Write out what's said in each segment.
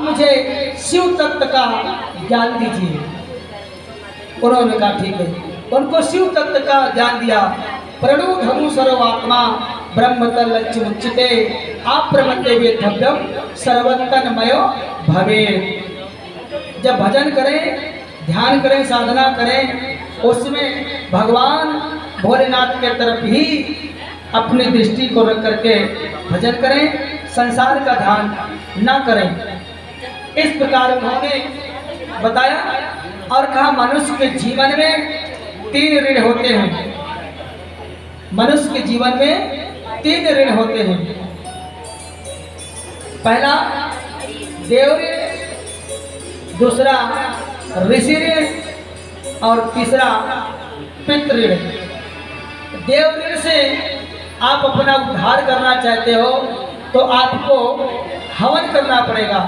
मुझे शिव तत्व का ज्ञान दीजिए। उन्होंने कहा ठीक है, उनको शिव तत्व का ज्ञान दिया। प्रणु धनु सर्वात्मा ब्रह्मतल लक्ष्मुच्यते आप प्रमत्ते वेद्धव्यम सर्वतन्मयो भवे। जब भजन करें, ध्यान करें, साधना करें, उसमें भगवान भोलेनाथ के तरफ ही अपनी दृष्टि को रख करके भजन करें, संसार का ध्यान ना करें। इस प्रकार उन्होंने बताया और कहा मनुष्य के जीवन में 3 ऋण होते हैं। मनुष्य के जीवन में 3 ऋण होते हैं। पहला देव ऋण, दूसरा ऋषि ऋण और तीसरा पितृ ऋण। देव ऋण से आप अपना उद्धार करना चाहते हो तो आपको हवन करना पड़ेगा।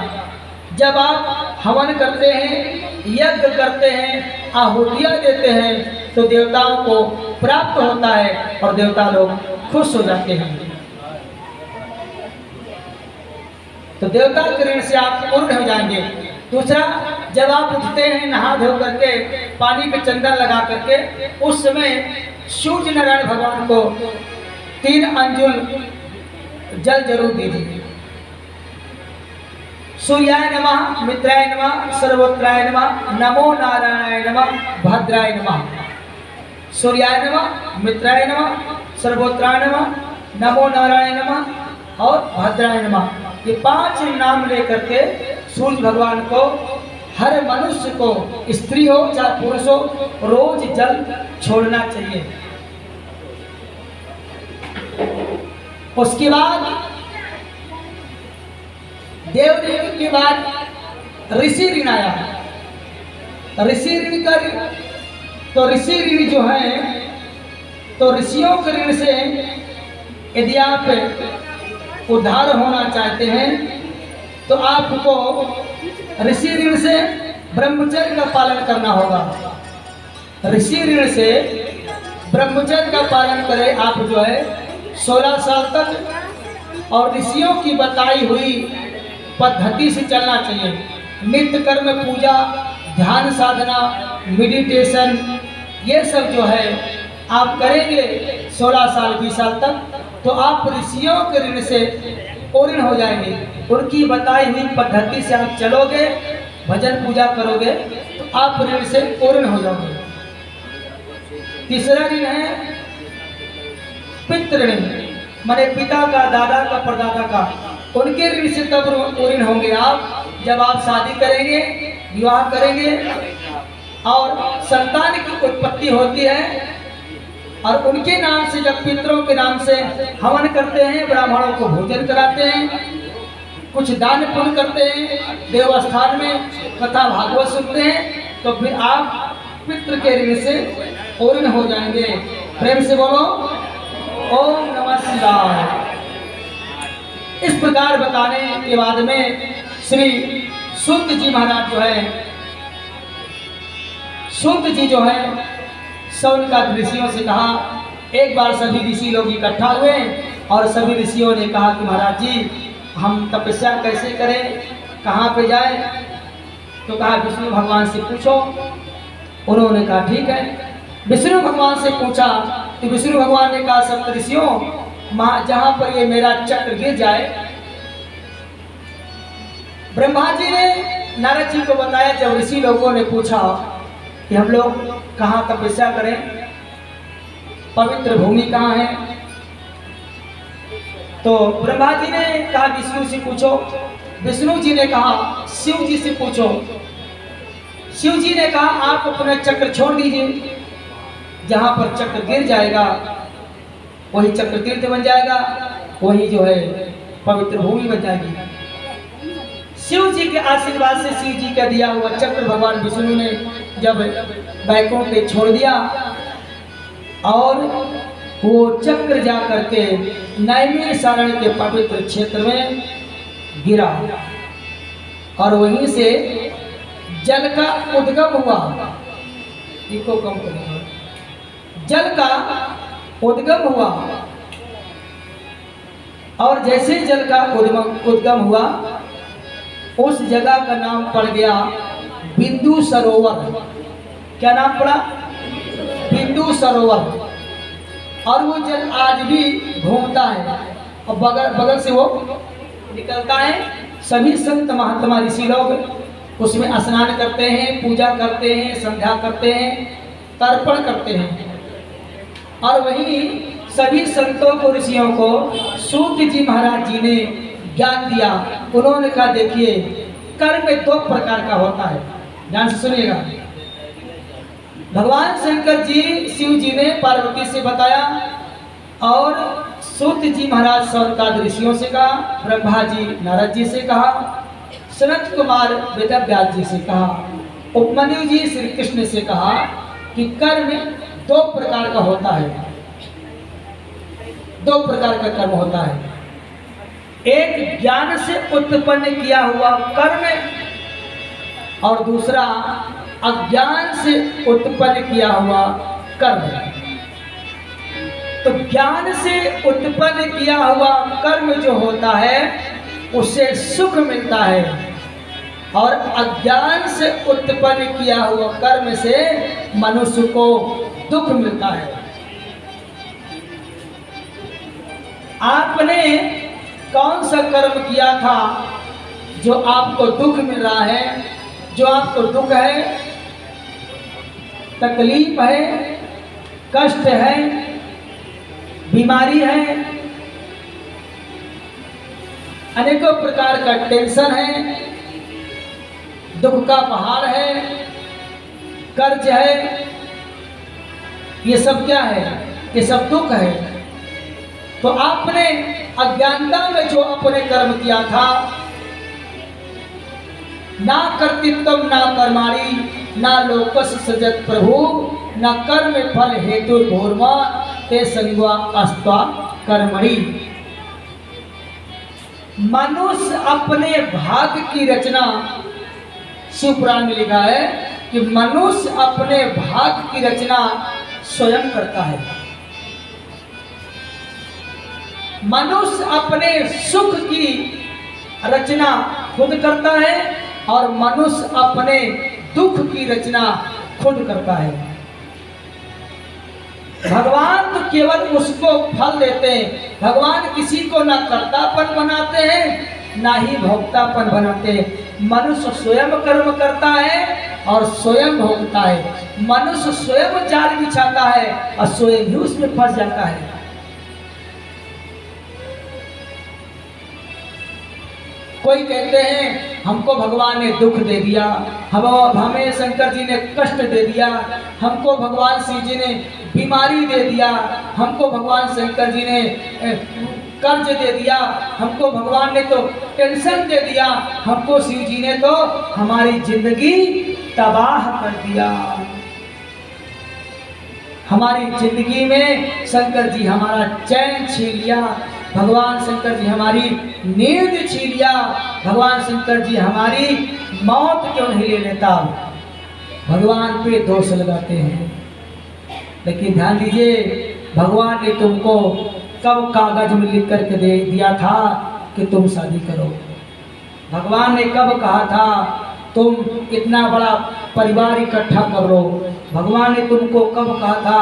जब आप हवन करते हैं, यज्ञ करते हैं, आहुतियाँ देते हैं तो देवताओं को प्राप्त होता है और देवता लोग खुश हो जाते हैं। तो देवता के ऋण से आप पूर्ण हो जाएंगे। दूसरा, जब आप उठते हैं नहा धो करके, पानी पे चंदन लगा करके, उस समय सूर्य नारायण भगवान को 3 अंजुल जल जरूर दीजिए। सूर्याय नमः, मित्राय नमः, सर्वोत्राय नमः, नमो नारायणाय नमः, भद्राय नमः। सूर्याय नमः, मित्राय नमः, सर्वोत्राय नमः, नमो नारायण नमः और भद्राय नमः। ये 5 नाम लेकर के सूर्य भगवान को, हर मनुष्य को, स्त्री हो चाहे पुरुष हो, रोज जल छोड़ना चाहिए। उसके बाद देव ऋण के बाद ऋषि ऋण आया। ऋषि ऋण का, तो ऋषि ऋण जो है, तो ऋषियों के ऋण से यदि आप उद्धार होना चाहते हैं तो आपको ऋषि ऋण से ब्रह्मचर्य का पालन करना होगा। ऋषि ऋण से ब्रह्मचर्य का पालन करें आप जो है 16 साल तक, और ऋषियों की बताई हुई पद्धति से चलना चाहिए। नित्य कर्म, पूजा, ध्यान साधना, मेडिटेशन, ये सब जो है आप करेंगे 16 साल 20 साल तक तो आप ऋषियों के ऋण से पूर्ण हो जाएंगे। उनकी बताई हुई पद्धति से आप चलोगे, भजन पूजा करोगे तो आप ऋण से पूर्ण हो जाओगे। तीसरा ऋण है पितृ ऋण, माने पिता का, दादा का, परदादा का, उनके ऋण से तब पूर्ण होंगे आप जब आप शादी करेंगे, विवाह करेंगे और संतान की उत्पत्ति होती है। और उनके नाम से, जब पितरों के नाम से हवन करते हैं, ब्राह्मणों को भोजन कराते हैं, कुछ दान पुण्य करते हैं, देवस्थान में कथा भागवत सुनते हैं, तो फिर आप पितृ के ऋण से पूर्ण हो जाएंगे। प्रेम से बोलो ओम नमः शिवाय। इस प्रकार बताने के बाद में श्री सूत जी महाराज जो है, सूत जी जो है शौनकादि ऋषियों से कहा। एक बार सभी ऋषि लोग इकट्ठा हुए और सभी ऋषियों ने कहा कि महाराज जी हम तपस्या कैसे करें, कहाँ पे जाएं? तो कहा विष्णु भगवान से पूछो। उन्होंने कहा ठीक है। विष्णु भगवान से पूछा तो विष्णु भगवान ने कहा सप्त ऋषियों, जहाँ पर ये मेरा चक्र गिर जाए। ब्रह्मा जी ने नारद जी को बताया। जब ऋषि लोगों ने पूछा कि हम लोग कहाँ तपस्या करें, पवित्र भूमि कहाँ है, तो ब्रह्मा जी ने कहा विष्णु से पूछो। विष्णु जी ने कहा शिव जी से पूछो। शिव जी ने कहा आप अपना चक्र छोड़ दीजिए, जहाँ पर चक्र गिर जाएगा वही चक्र तीर्थ बन जाएगा, वही जो है पवित्र भूमि बन जाएगी। शिव जी के आशीर्वाद से शिव जी का दिया हुआ चक्र भगवान विष्णु ने जब बैकुंठ पे छोड़ दिया और वो चक्र जा करके नैमिषारण्य के पवित्र क्षेत्र में गिरा और वहीं से जल का उद्गम हुआ। इको कम करेगा। जल का उद्गम हुआ और जैसे जल का उद्गम हुआ उस जगह का नाम पड़ गया बिंदु सरोवर। क्या नाम पड़ा? बिंदु सरोवर। और वो जल आज भी घूमता है और बगल बगल से वो निकलता है। सभी संत महात्मा ऋषि लोग उसमें स्नान करते हैं, पूजा करते हैं, संध्या करते हैं, तर्पण करते हैं। और वहीं सभी संतों को, ऋषियों को सूत जी महाराज जी ने ज्ञान दिया। उन्होंने कहा देखिए कर्म 2 प्रकार का होता है, ध्यान से सुनिएगा। भगवान शंकर जी, शिव जी ने पार्वती से बताया और सूत जी महाराज सौनकादि ऋषियों से कहा, ब्रह्मा जी नारद जी से कहा, सनत कुमार वेदव्यास जी से कहा, उपमन्यु जी श्री कृष्ण से कहा कि कर्म 2 प्रकार का होता है। 2 प्रकार का कर्म होता है। एक ज्ञान से उत्पन्न किया हुआ कर्म और दूसरा अज्ञान से उत्पन्न किया हुआ कर्म। तो ज्ञान से उत्पन्न किया हुआ कर्म जो होता है उससे सुख मिलता है और अज्ञान से उत्पन्न किया हुआ कर्म से मनुष्य को दुख मिलता है। आपने कौन सा कर्म किया था जो आपको दुख मिल रहा है? जो आपको दुख है, तकलीफ है, कष्ट है, बीमारी है, अनेकों प्रकार का टेंशन है, दुख का पहाड़ है, कर्ज है, ये सब क्या है? ये सब दुख है। तो आपने अज्ञानता में जो अपने कर्म किया था, ना कर्तृत्व ना कर्माणी ना लोकस सजत प्रभु न कर्म फल हेतु धूर्मा ते संगवा अस्त्वा कर्मणि। मनुष्य अपने भाग्य की रचना, शिव पुराण में लिखा है कि मनुष्य अपने भाग्य की रचना स्वयं करता है। मनुष्य अपने सुख की रचना खुद करता है और मनुष्य अपने दुख की रचना खुद करता है। भगवान तो केवल उसको फल देते हैं। भगवान किसी को ना कर्तापन बनाते हैं ना ही भोक्तापन बनाते हैं। मनुष्य स्वयं कर्म करता है और स्वयं भोगता है। मनुष्य स्वयं जाल बिछाता है और स्वयं ही उसमें फंस जाता है। कोई कहते हैं हमको भगवान ने दुख दे दिया, हमें शंकर जी ने कष्ट दे दिया, हमको भगवान शिव जी ने बीमारी दे दिया, हमको भगवान शंकर जी ने कर्ज दे दिया, हमको भगवान ने तो टेंशन दे दिया, हमको शिव जी ने तो हमारी जिंदगी तबाह कर दिया। हमारी जिंदगी में शंकर जी हमारा चैन छीन लिया, भगवान शंकर जी हमारी नींद छीन लिया, भगवान शंकर जी हमारी मौत क्यों नहीं ले लेता। भगवान पे दोष लगाते हैं। लेकिन ध्यान दीजिए, भगवान ने तुमको कब कागज में लिख करके दे दिया था कि तुम शादी करो? भगवान ने कब कहा था तुम इतना बड़ा परिवार इकट्ठा कर लो? भगवान ने तुमको कब कहा था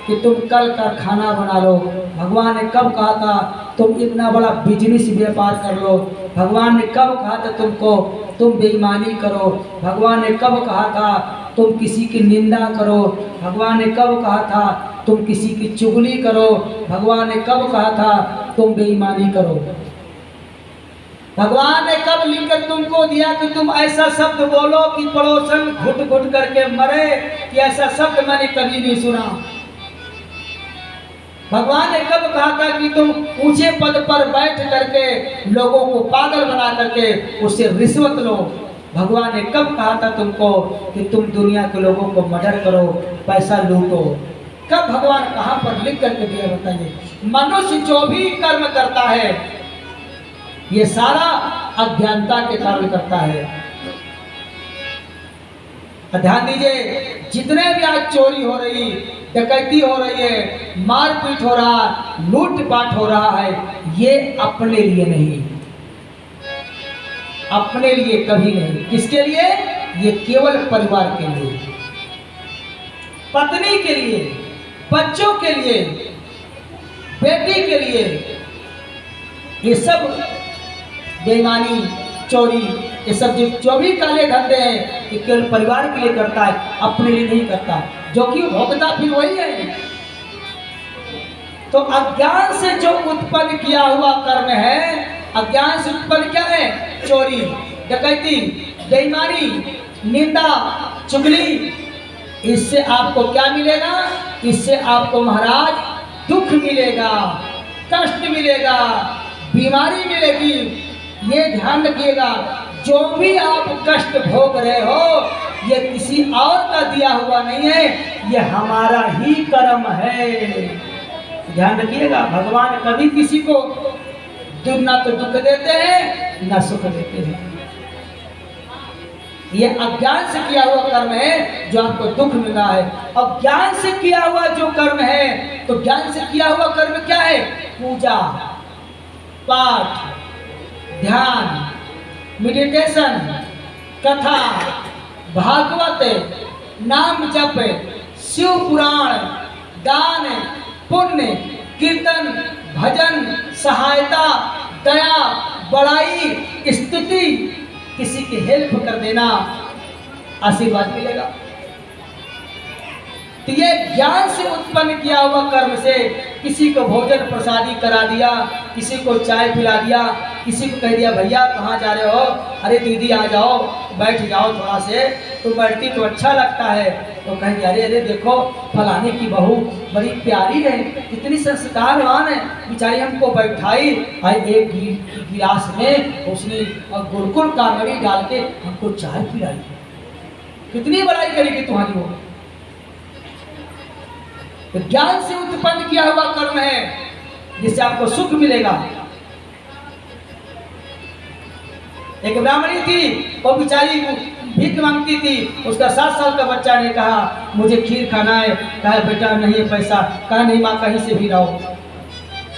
कि तुम कल का खाना बना लो? भगवान ने कब कहा था तुम इतना बड़ा बिजनेस व्यापार कर लो? भगवान ने कब कहा था तुमको तुम बेईमानी करो? भगवान ने कब कहा था तुम किसी की निंदा करो? भगवान ने कब कहा था तुम किसी की चुगली करो? भगवान ने कब कहा था तुम बेईमानी करो? भगवान ने कब लिखकर तुमको दिया कि तुम ऐसा शब्द बोलो कि पड़ोसन घुट घुट करके मरे? कि ऐसा शब्द मैंने कभी नहीं सुना। भगवान ने कब कहा था कि तुम ऊंचे पद पर बैठ करके लोगों को पागल बना करके उससे रिश्वत लो? भगवान ने कब कहा था तुमको कि तुम दुनिया के लोगों को मर्डर करो, पैसा लूटो? कब भगवान कहाँ पर लिख करके दिया बताइए? मनुष्य जो भी कर्म करता है ये सारा अज्ञानता के कारण करता है। ध्यान दीजिए, जितने भी आज चोरी हो रही, डकैती हो रही है, मारपीट हो रहा, लूटपाट हो रहा है, ये अपने लिए नहीं, अपने लिए कभी नहीं। किसके लिए? ये केवल परिवार के लिए, पत्नी के लिए, बच्चों के लिए, बेटी के लिए। ये सब बेईमानी, चोरी, ये सब जो भी काले धंधे हैं, ये केवल परिवार के लिए करता है, अपने लिए नहीं करता, जो कि भोगता फिर वही है। तो अज्ञान से जो उत्पन्न किया हुआ कर्म है, अज्ञान से उत्पन्न क्या है? चोरी, डकैती, बेईमानी, निंदा, चुगली। इससे आपको क्या मिलेगा? इससे आपको महाराज दुख मिलेगा, कष्ट मिलेगा, बीमारी मिलेगी। ये ध्यान रखिएगा, जो भी आप कष्ट भोग रहे हो ये किसी और का दिया हुआ नहीं है, ये हमारा ही कर्म है। ध्यान रखिएगा, भगवान कभी किसी को ना तो दुख देते हैं ना सुख देते हैं। ये अज्ञान से किया हुआ कर्म है जो आपको दुख मिल रहा है। और ज्ञान से किया हुआ जो कर्म है, तो ज्ञान से किया हुआ कर्म क्या है? पूजा, पाठ, ध्यान, मेडिटेशन, कथा, भागवत, नाम जप, शिव पुराण, दान, पुण्य, कीर्तन, भजन, सहायता, दया, बड़ाई, स्तुति, किसी की हेल्प कर देना, आशीर्वाद मिलेगा। तो ये ज्ञान से उत्पन्न किया हुआ कर्म से किसी को भोजन प्रसादी करा दिया, किसी को चाय पिला दिया, किसी को कह दिया भैया कहाँ जा रहे हो, अरे दीदी आ जाओ बैठ जाओ थोड़ा से, तो बैठती तो अच्छा लगता है। तो कहेंगे अरे अरे देखो फलाने की बहू बड़ी प्यारी है, कितनी संस्कारवान है, बेचारी हमको बैठाई, आई एक गिलास में उसने गुलकुल कांगड़ी डाल के हमको चाय पिलाई, कितनी बड़ाई करेगी तुम्हारी वो। तो ज्ञान से उत्पन्न किया हुआ कर्म है जिससे आपको सुख मिलेगा। एक ब्राह्मणी थी, वो बेचारी भीख मांगती थी, उसका 7 साल का बच्चा ने कहा मुझे खीर खाना है, कहा बेटा नहीं है पैसा, कहा नहीं माँ कहीं से भी लाओ।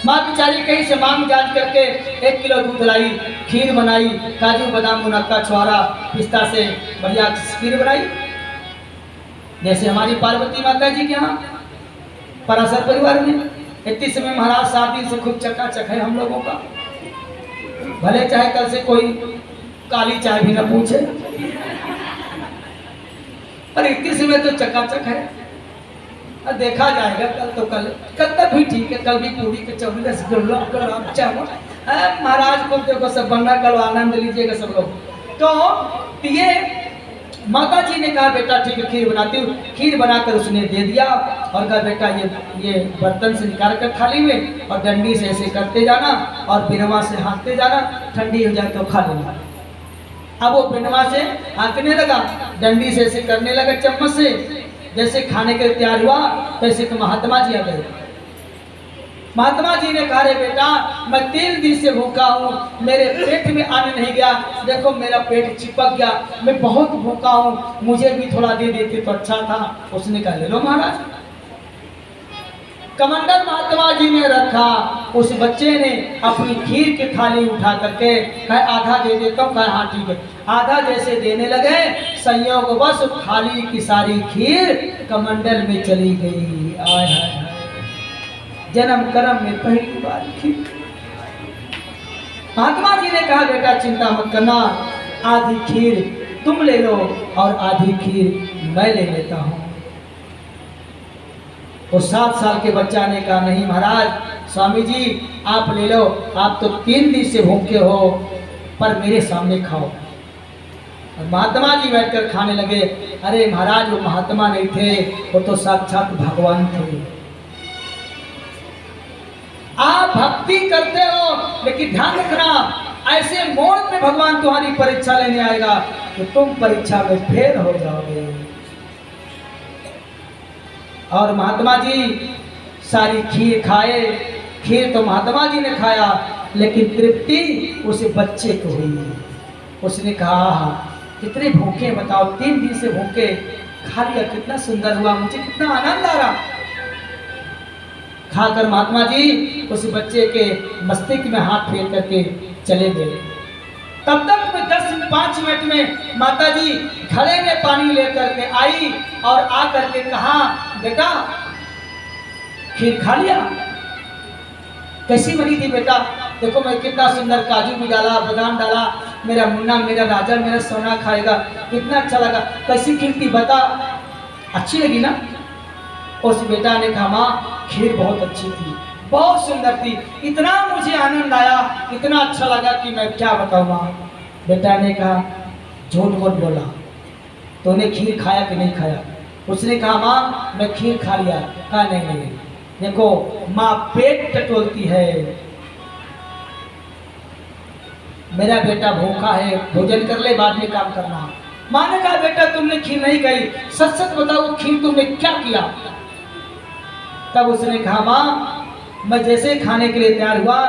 माँ बेचारी कहीं से मांग जांच करके 1 किलो दूध लाई, खीर बनाई, काजू बादाम मुनक्का छुआरा पिस्ता से बढ़िया खीर बनाई। जैसे हमारी पार्वती माता जी के यहाँ पराशर परिवार में इतनी समय महाराज 7 दिन से खूब चकाचक है हम लोगों का, भले चाहे कल से कोई काली चाय भी न पूछे, पर इतनी समय तो चकाचक है। और देखा जाएगा कल तो कल तक भी ठीक है, कल भी पूरी कचौड़ी रसगुल्ला गुलाब जामुन, महाराज को देखो सब बनना, कल आनंद लीजिएगा सब लोग। तो ये माता जी ने कहा बेटा ठीक है खीर बनाती हूँ, खीर बनाकर उसने दे दिया और कहा बेटा ये बर्तन से निकाल कर थाली में और डंडी से ऐसे करते जाना और बिनवा से हाँकते जाना, ठंडी हो जाए तो खा लेना। अब वो बिनवा से हाँकने लगा, डंडी से ऐसे करने लगा चम्मच से, जैसे खाने के तैयार हुआ तैसे तो महात्मा जी आ गए। महात्मा जी ने कहा रे बेटा मैं 3 दिन से भूखा हूँ, मेरे पेट में अन्न नहीं गया, देखो मेरा पेट चिपक गया, मैं बहुत भूखा हूँ, मुझे भी थोड़ा दे देते तो अच्छा था। उसने कहा ले लो महाराज। कमंडल महात्मा जी ने रखा, उस बच्चे ने अपनी खीर की थाली उठा करके कहा आधा दे देता हूँ, कहा हाँ ठीक है। आधा जैसे देने लगे, संयोगवश थाली की सारी खीर कमंडल में चली गई। आय हाय, जन्म कर्म में पहली बार खीर। महात्मा जी ने कहा बेटा चिंता मत करना, आधी खीर तुम ले लो और आधी खीर मैं ले लेता हूँ। वो 7 साल के बच्चा ने कहा नहीं महाराज, स्वामी जी आप ले लो, आप तो 3 दिन से भूखे हो, पर मेरे सामने खाओ। और महात्मा जी बैठकर खाने लगे। अरे महाराज वो महात्मा नहीं थे, वो तो साक्षात भगवान थे। आप भक्ति करते हो लेकिन ध्यान रखना, ऐसे मोड़ पे भगवान तुम्हारी परीक्षा लेने आएगा तो तुम परीक्षा में फेल हो जाओगे। और महात्मा जी सारी खीर खाए, खीर तो महात्मा जी ने खाया लेकिन तृप्ति उस बच्चे को हुई। उसने कहा कितने भूखे बताओ, 3 दिन से भूखे, खा लिया कितना सुंदर हुआ, मुझे कितना आनंद आ रहा। खाकर महात्मा जी उस बच्चे के मस्तिष्क में हाथ फेर करके चले गए। तब तक मैं 10-5 मिनट में माता जी घड़े में पानी लेकर के आई और आ करके कहा, बेटा खीर खा लिया? कैसी बनी थी बेटा? देखो मैं कितना सुंदर काजू भी डाला, बादाम डाला, मेरा मुन्ना, मेरा राजा, मेरा सोना खाएगा, कितना अच्छा लगा। कैसी खीर थी बता? अच्छी लगी ना? उस बेटा ने कहा माँ खीर बहुत अच्छी थी, बहुत सुंदर थी, इतना मुझे आनंद आया, इतना अच्छा लगा कि मैं क्या बताऊँ माँ। बेटा ने कहा झूठ मत बोला, तूने खीर खाया कि नहीं खाया? उसने कहा माँ मैं खीर खा लिया। कहा नहीं नहीं, देखो माँ पेट टटोलती है, मेरा बेटा भूखा है, भोजन कर ले, बाद में काम करना। माँ ने कहा बेटा तुमने खीर नहीं खाई, सच सच बताओ खीर तुमने क्या किया? तब उसने कहा माँ मैं जैसे खाने के लिए तैयार हुआ,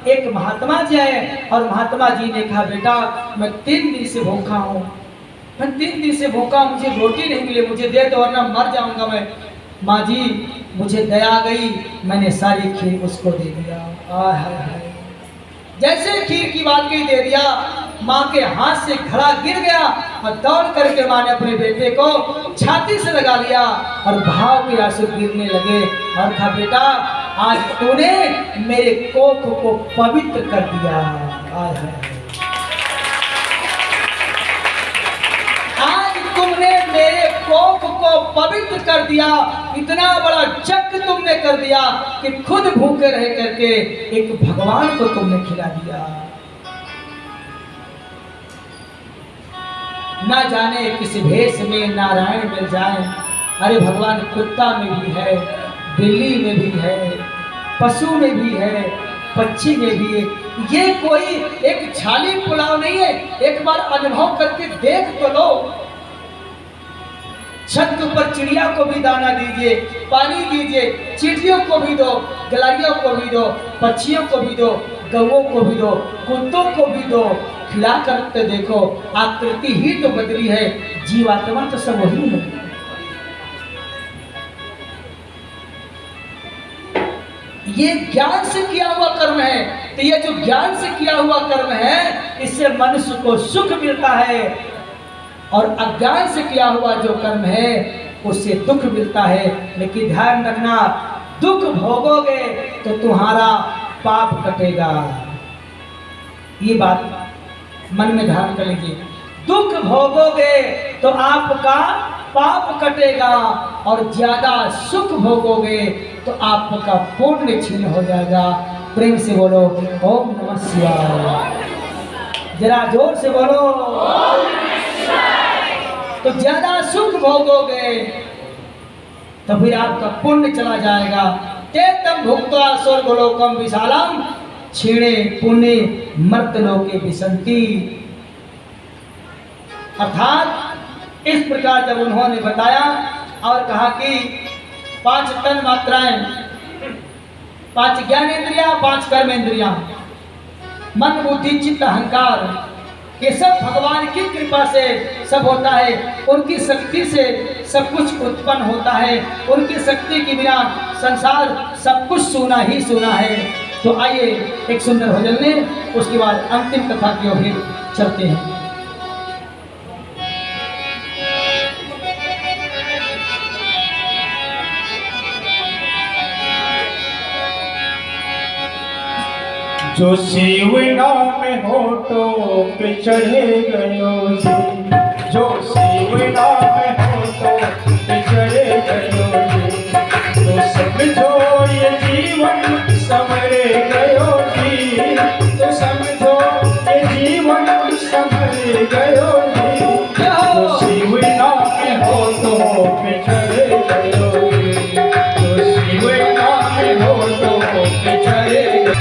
एक महात्मा जी आए और महात्मा जी ने कहा बेटा मैं 3 दिन से भूखा हूँ, मैं 3 दिन से भूखा, मुझे रोटी नहीं मिली, मुझे दे दो वरना मर जाऊंगा मैं। माँ जी मुझे दया आ गई, मैंने सारी खीर उसको दे दिया। आय हाय हाय, जैसे खीर की बात कही दे दिया, माँ के हाथ से घड़ा गिर गया और दौड़ करके माँ ने अपने बेटे को छाती से लगा लिया और भाव के आंसू गिरने लगे और कहा बेटा आज तूने मेरे कोख को पवित्र कर दिया। आय हाय, आज तुमने मेरे कोख को पवित्र कर दिया, इतना बड़ा जग तुमने कर दिया कि खुद भूखे रह करके एक भगवान को तुमने खिला दिया। ना जाने किस भेष में नारायण मिल जाए। अरे भगवान कुत्ता में भी है, बिल्ली में भी है, पशु में भी है, पक्षी में भी है। ये कोई एक छाली पुलाव नहीं है, एक बार अनुभव करके देख तो लो। छत के ऊपर चिड़िया को भी दाना दीजिए, पानी दीजिए, चींटियों को भी दो, गलरियों को भी दो, पक्षियों को भी दो, गौओं को भी दो, कुत्तों को भी दो, खिला करके देखो, आकृति ही तो बदली है, जीवात्मा तो सब वही है। ये ज्ञान से किया हुआ कर्म है, तो ये जो ज्ञान से किया हुआ कर्म है इससे मनुष्य को सुख मिलता है, और अज्ञान से किया हुआ जो कर्म है उससे दुख मिलता है। लेकिन ध्यान रखना, दुख भोगोगे तो तुम्हारा पाप कटेगा। ये बात मन में ध्यान कर लीजिए, दुख भोगोगे तो आपका पाप कटेगा, और ज्यादा सुख भोगोगे तो आपका पुण्य छीन हो जाएगा। प्रेम से बोलो ओम नमः शिवाय, जरा जोर से बोलो। तो ज्यादा सुख भोगोगे तो फिर आपका पुण्य चला जाएगा। तेतम भुक्त्वा स्वर्गलोकम विशालम क्षीणे पुण्य मर्तलोके विसंति। अर्थात इस प्रकार जब उन्होंने बताया और कहा कि 5 तन मात्राएं, 5 ज्ञानेंद्रियां, 5 कर्मेंद्रियां, मन बुद्धि चित्त अहंकार, ये सब भगवान की कृपा से सब होता है। उनकी शक्ति से सब कुछ उत्पन्न होता है, उनकी शक्ति के बिना संसार सब कुछ सूना ही सूना है। तो आइए एक सुंदर भजन में, उसके बाद अंतिम कथा की ओर चलते हैं। जो शिव नाम होठों पे चढ़े गयो जी, जो शिव नाम होठों पे चढ़े गयो जी, तो समझो ये जीवन संवरे गयो जी, तो समझो ये जीवन संवरे गयो जी। जो शिव नाम होठों पे चढ़े गयो जी, जो शिव नाम होठों पे चढ़े गयो।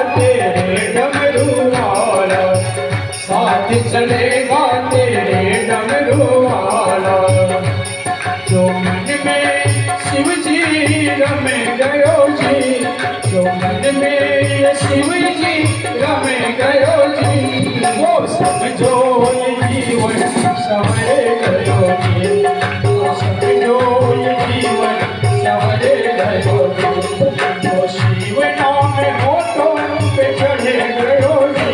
तेरे डमरू वाला, साथ चलेगा तेरे डमरू वाला। जो मन में शिव जी रम गयो जी, जो मन में शिव जी रम गयो जी, वो समझो ये जीवन संवरे गयो जी, वो समझो ये जीवन संवरे गयो जी। जो शिव नाम होठों पे चढ़े गयो जी,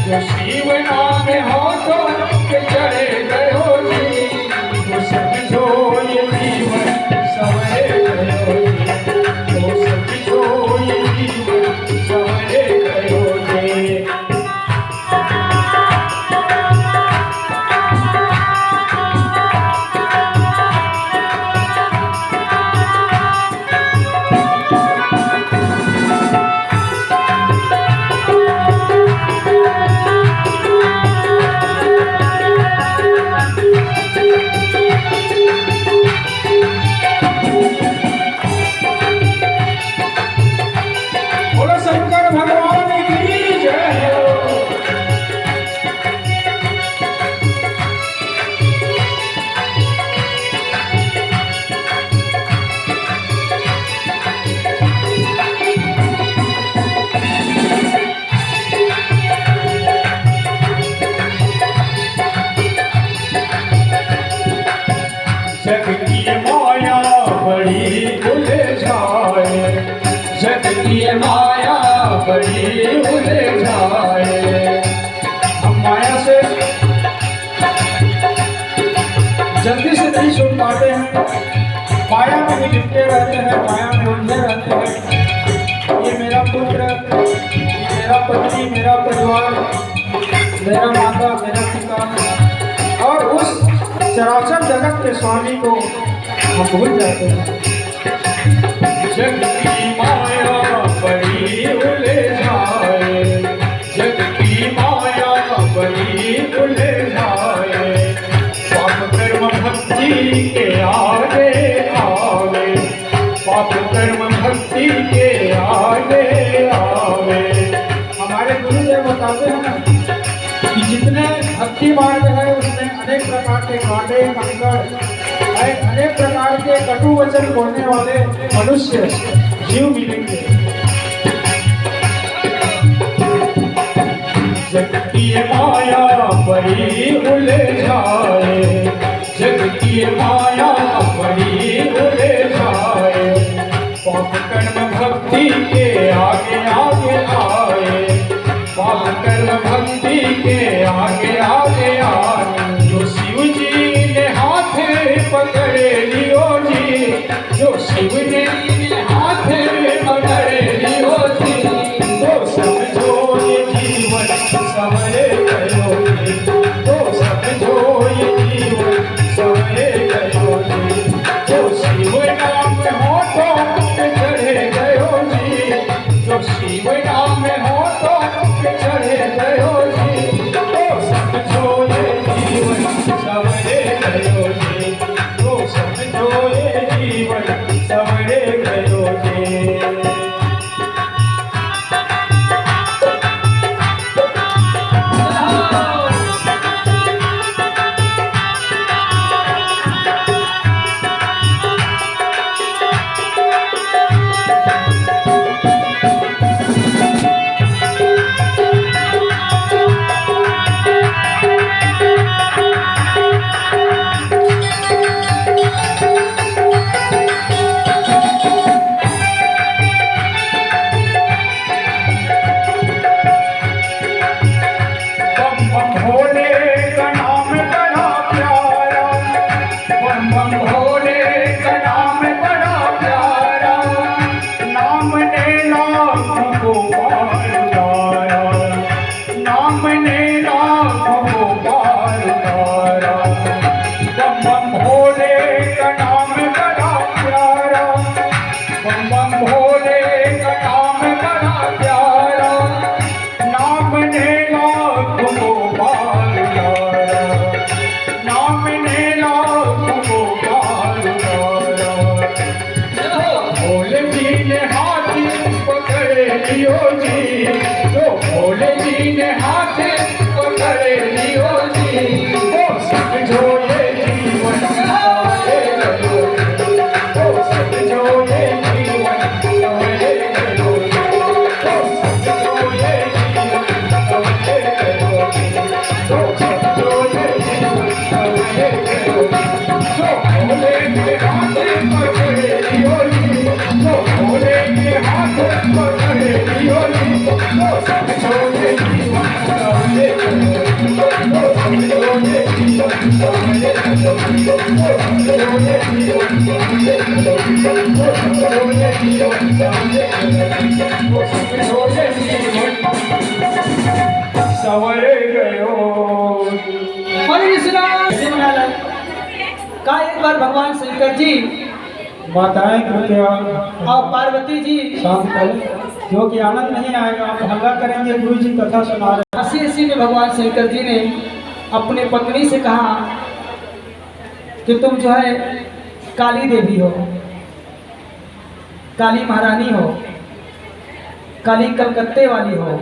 जो शिव नाम होठों पे चढ़े गयो जी, वो समझो ये जीवन संवरे गयो जी, वो समझो ये जीवन संवरे गयो जी। बोलो शंकर भगवान की जय हो। जग की माया बड़ी उलझाए, जग की माया बड़ी उलझाए। हम माया से जल्दी से नहीं छूट पाते हैं, माया में ही लिपटे रहते हैं, माया में उलझे रहते हैं। ये मेरा पुत्र, ये मेरा पति, मेरा परिवार, मेरा माता, मेरा पिता, और उस चराचर जगत के स्वामी को हम भूल जाते हैं। जग की माया बड़ी उलझाए, जग की माया बड़ी उलझाए। पाप कर्म भक्ति के आगे आवे, पाप कर्म भक्ति के आगे आवे। हमारे गुरुदेव बताते हैं ना कि जितने भक्ति मार्ग है उसमें अनेक प्रकार के कांटे कंकड़, अनेक प्रकार के कटु वचन बोलने वाले मनुष्य जीव मिलेंगे। जग की माया बड़ी उलझाए, जग की माया बड़ी उलझाए। पाप कर्म भक्ति के आगे आगे आए, पाप कर्म भक्ति के आगे आगे आए। जो शिव जी ने हाथ पकड़े लियो जी, जो शिव ने हाथ पकड़े लियो जी, तो समझो ये जीवन संवरे गयो जी, तो समझो ये जीवन संवरे गयो जी। जो शिव नाम होठों पे चढ़े गयो जी, जो शिव नाम होठों पे चढ़े गयो जी, तो समझो ये जीवन संवरे गयो जी, तो समझो ये जीवन संवरे गयो जी। लियो जी, जो भोले जी ने हाथ पकड़ लियो जी, वो समझो ये जीवन सवरे गयो जी, वो समझो ये जीवन सवरे गयो जी, वो समझो ये जीवन सवरे गयो जी, वो समझो ये जीवन सवरे गयो जी, जो भोले के हाथ पकड़ लियो जी, जो भोले के हाथ पकड़ लियो जी, वो समझो ये जीवन सवरे गयो जी, वो समझो ये जीवन सवरे गयो जी, वो समझो ये जीवन सवरे गयो जी, वो समझो ये जीवन सवरे गयो जी, वो समझो ये जीवन सवरे गयो जी। हरे कृष्णा। का एक बार भगवान शंकर जी माताएं कृपया और पार्वती जी शांत करें, जो कि आनंद नहीं आएगा। आप हल्ला करेंगे, गुरु जी कथा सुना रहे हंसी हंसी में भगवान शंकर जी ने अपने पत्नी से कहा कि तुम जो है काली देवी हो, काली महारानी हो, काली कलकत्ते वाली हो।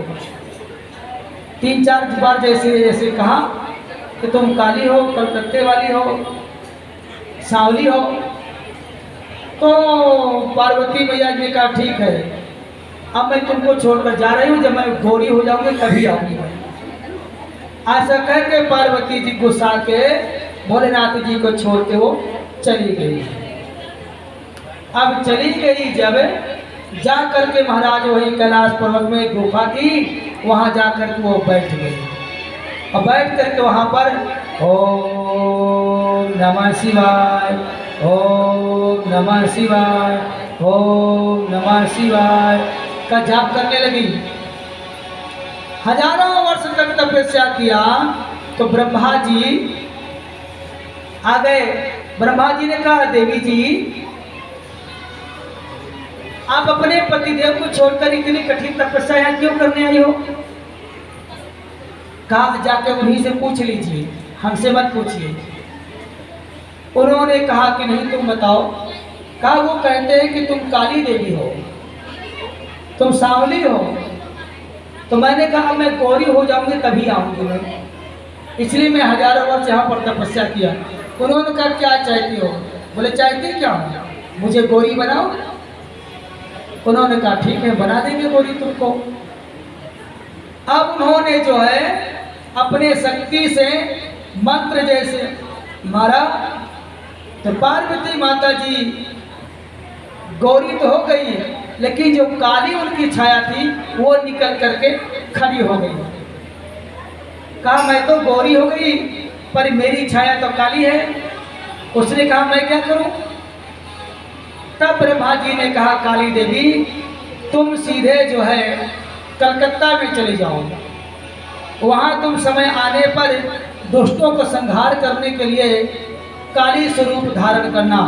3-4 बार जैसे जैसे कहा कि तुम काली हो, कलकत्ते वाली हो, सांवली हो। तो पार्वती मैया जी ने कहा ठीक है, अब मैं तुमको छोड़कर जा रही हूँ, जब मैं गोरी हो जाऊंगी तभी आऊंगी मैं। ऐसा कह के पार्वती जी गुस्सा के भोलेनाथ जी को छोड़ के वो चली गई। अब चली गई जब जा करके महाराज वही कैलाश पर्वत में एक गुफा थी, वहां जाकर के वो बैठ गई और बैठ करके वहां पर ओम नमः शिवाय, ओम नमः शिवाय, ओम नमः शिवाय का जाप करने लगी। हजारों वर्ष तक तपस्या किया तो ब्रह्मा जी आ गए। ब्रह्मा जी ने कहा देवी जी आप अपने पतिदेव को छोड़कर इतनी कठिन तपस्या यहाँ क्यों करने आई हो? कहा जाके उन्हीं से पूछ लीजिए, हमसे मत पूछिए। उन्होंने कहा कि नहीं तुम बताओ। कहा वो कहते हैं कि तुम काली देवी हो, तुम सांवली हो। तो मैंने कहा मैं गोरी हो जाऊंगी तभी आऊंगी मैं, इसलिए मैं हजारों वर्ष यहाँ पर तपस्या किया। उन्होंने कहा क्या चाहती हो? बोले चाहती क्या हो, मुझे गोरी बनाओ। उन्होंने कहा ठीक है बना देंगे गोरी तुमको। अब उन्होंने जो है अपने शक्ति से मंत्र जैसे मारा तो पार्वती माता जी गौरी तो हो गई, लेकिन जो काली उनकी छाया थी वो निकल करके खड़ी हो गई। कहा मैं तो गौरी हो गई पर मेरी छाया तो काली है। उसने कहा मैं क्या करूं? तब ब्रह्मा जी ने कहा काली देवी तुम सीधे जो है कलकत्ता में चले जाओ, वहां तुम समय आने पर दुष्टों को संहार करने के लिए काली स्वरूप धारण करना,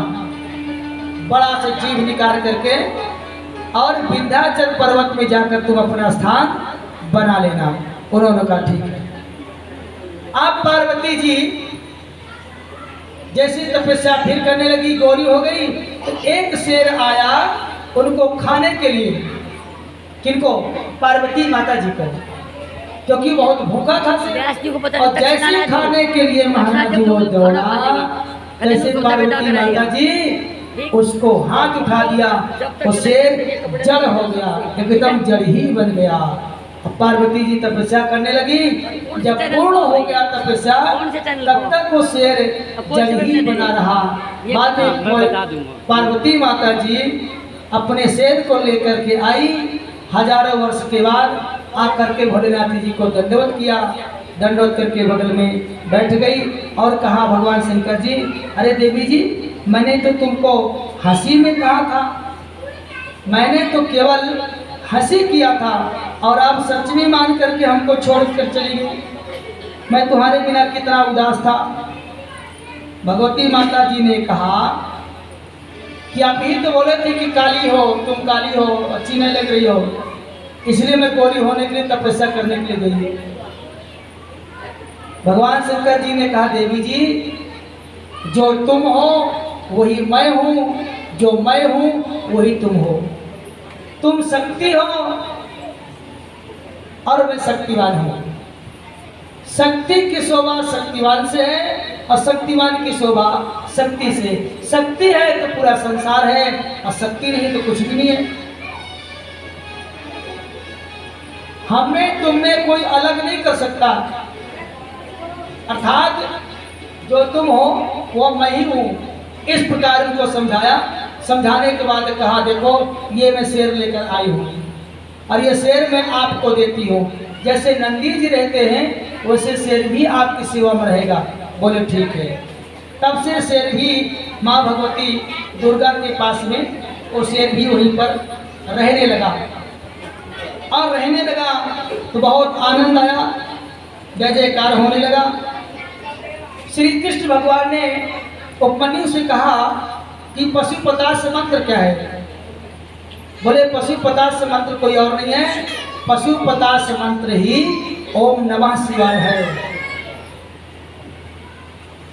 बड़ा सा जीव निकाल करके और विंध्याचल पर्वत में जाकर तुम अपना स्थान बना लेना। उन्होंने कहा ठीक है। अब पार्वती जी जैसी तपस्या फिर करने लगी, गौरी हो गई, तो एक शेर आया उनको खाने के लिए। किनको? पार्वती माता जी को, क्योंकि बहुत भूखा था। और जैसे खाने के लिए महाराज जी वो दौड़ा, जैसे पार्वती माता जी उसको हाथ उठा दिया, वो शेर जड़ हो गया, एकदम जड़ ही बन गया। पार्वती जी तपस्या करने लगी, जब पूर्ण हो गया तपस्या तब तक वो शेर जड़ ही बना रहा। बाद में पार्वती माता जी अपने शेर को लेकर के आई, हजारों वर्ष के बाद आकर के भोलेनाथ जी को दंडवत किया। दंडवत करके बगल में बैठ गई और कहा भगवान शंकर जी अरे देवी जी मैंने तो तुमको हंसी में कहा था, मैंने तो केवल हंसी किया था और आप सच में मान करके हमको छोड़ कर चली गई। मैं तुम्हारे बिना कितना उदास था। भगवती माता जी ने कहा कि आप ही तो बोले थे कि काली हो, तुम काली हो, अच्छी नहीं लग रही हो, इसलिए मैं गोरी होने के लिए तपस्या करने के लिए गई। भगवान शंकर जी ने कहा देवी जी जो तुम हो वही मैं हूँ, जो मैं हूँ वही तुम हो। तुम शक्ति हो और मैं शक्तिवान हूँ। शक्ति की शोभा शक्तिवान से है और शक्तिवान की शोभा शक्ति से। शक्ति है तो पूरा संसार है और शक्ति नहीं तो कुछ भी नहीं है। हमें तुमने कोई अलग नहीं कर सकता, अर्थात जो तुम हो वो मैं ही हूँ। इस प्रकार उनको समझाया। समझाने के बाद कहा देखो ये मैं शेर लेकर आई हूँ और ये शेर मैं आपको देती हूँ। जैसे नंदी जी रहते हैं वैसे शेर भी आपकी सेवा में रहेगा। बोले ठीक है। तब से शेर भी माँ भगवती दुर्गा के पास में वो शेर भी वहीं पर रहने लगा और रहने लगा तो बहुत आनंद आया, जय जयकार होने लगा। श्री कृष्ण भगवान ने उपमन्यु से कहा कि पशुपतास्त्र मंत्र क्या है। बोले पशुपतास्त्र मंत्र कोई और नहीं है, पशुपतास्त्र मंत्र ही ओम नमः शिवाय है।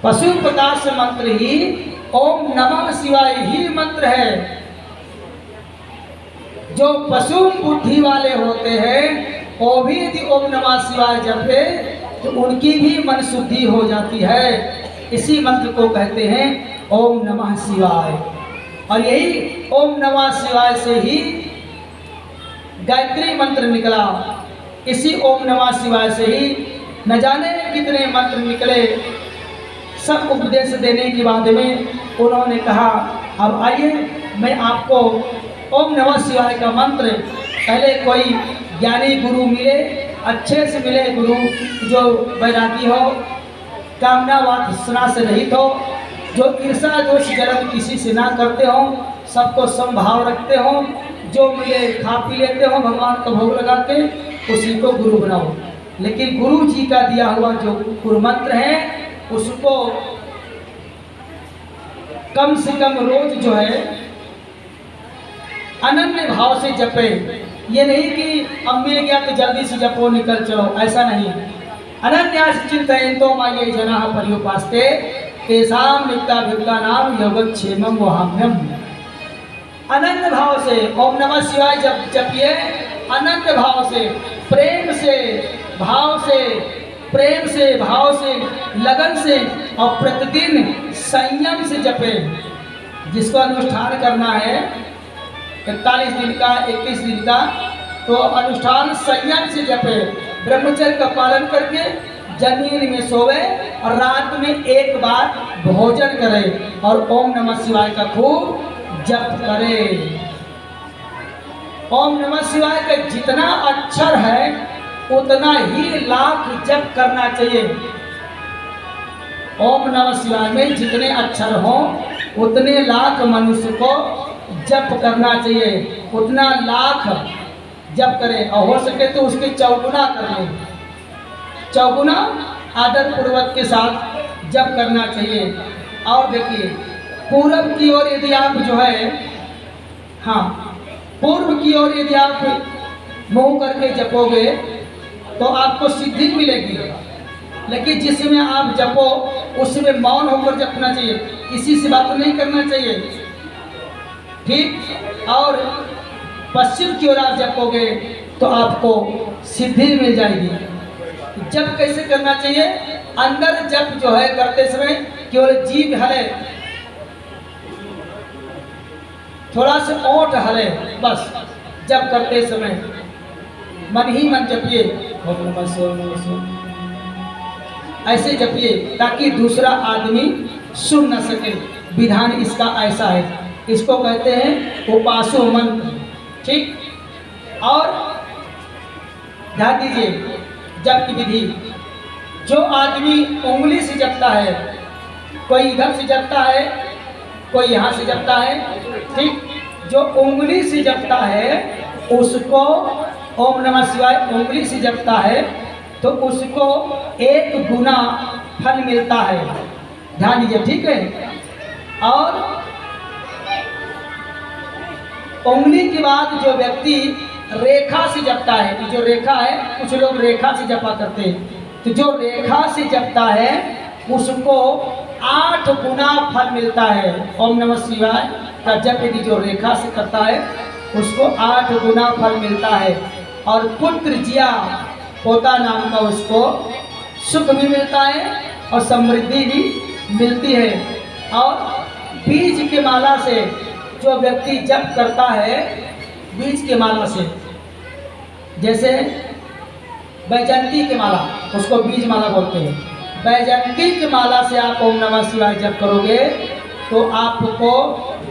पशुपतास्त्र मंत्र ही ओम नमः शिवाय ही मंत्र है। जो पशु बुद्धि वाले होते हैं वो भी यदि ओम नमः शिवाय जपे तो उनकी भी मन शुद्धि हो जाती है। इसी मंत्र को कहते हैं ओम नमः शिवाय। और यही ओम नमः शिवाय से ही गायत्री मंत्र निकला। इसी ओम नमः शिवाय से ही न जाने कितने मंत्र निकले। सब उपदेश देने के बाद में उन्होंने कहा अब आइए मैं आपको ओम नमः शिवाय का मंत्र, पहले कोई ज्ञानी गुरु मिले, अच्छे से मिले गुरु जो वैरागी हो, कामना वासना से रहित हो, जो ईर्षा दोष जलन किसी से ना करते हो, सबको समभाव रखते हो, जो मिले खा पी लेते हो, भगवान का भोग लगा के उसी को गुरु बनाओ। लेकिन गुरु जी का दिया हुआ जो गुरु मंत्र है उसको कम से कम रोज जो है अनन्य भाव से जपे। ये नहीं कि अब मिल गया तो जल्दी से जपो निकल चलो, ऐसा नहीं। अनन्यास चिंतयन्तो माये जनाः पर्युपास्ते तेषां नित्याभियुक्तानां योगक्षेमं वहाम्यहम्। अनन्य भाव से ओम नमः शिवाय जपिए, अनन्य भाव से, प्रेम से, भाव से, प्रेम से, भाव से, लगन से और प्रतिदिन संयम से जपे। जिसको अनुष्ठान करना है 41 दिन का, 21 दिन का, तो अनुष्ठान संयम से जपे, ब्रह्मचर्य का पालन करके जमीन में सोवे और रात में एक बार भोजन करे और ओम नमः शिवाय का खूब जप करे। ओम नमः शिवाय का जितना अक्षर है उतना ही लाख जप करना चाहिए। ओम नमः शिवाय में जितने अक्षर हों उतने लाख मनुष्य को जप करना चाहिए, उतना लाख जप करें और हो सके तो उसके चौगुना करें। चौगुना आदर पूर्वक के साथ जप करना चाहिए। और देखिए पूर्व की ओर यदि आप जो है, हाँ पूर्व की ओर यदि आप मुँह करके जपोगे तो आपको सिद्धि मिलेगी। लेकिन जिसमें आप जपो उसमें मौन होकर जपना चाहिए, किसी से बात नहीं करना चाहिए, ठीक। और पश्चिम की ओर आप जपोगे तो आपको सिद्धि मिल जाएगी। जप कैसे करना चाहिए? अंदर जप जो है करते समय केवल जीभ हिले, थोड़ा सा ओंठ हिले, बस जप करते समय मन ही मन जपिए, ऐसे जपिए ताकि दूसरा आदमी सुन न सके। विधान इसका ऐसा है, इसको कहते हैं उपासो मंत्र, ठीक। और ध्यान दीजिए जप की विधि। जो आदमी उंगली से जपता है, कोई इधर से जपता है, कोई यहाँ से जपता है, ठीक। जो उंगली से जपता है उसको ओम नमः शिवाय उंगली से जपता है तो उसको 1 गुना फल मिलता है। ध्यान दीजिए, ठीक है। और उंगली के बाद जो व्यक्ति रेखा से जपता है, तो जो रेखा है, कुछ लोग रेखा से जपा करते हैं, तो जो रेखा से जपता है उसको 8 गुना फल मिलता है। ओम नमः शिवाय का जप यदि जो रेखा से करता है उसको 8 गुना फल मिलता है। और पुत्र जिया पोता नाम का उसको सुख भी मिलता है और समृद्धि भी मिलती है। और बीज के माला से जो व्यक्ति जप करता है, बीज के माला से, जैसे वैजयंती के माला, उसको बीज माला बोलते हैं। वैजयंती की माला से आप ओम नमः शिवाय जप करोगे तो आपको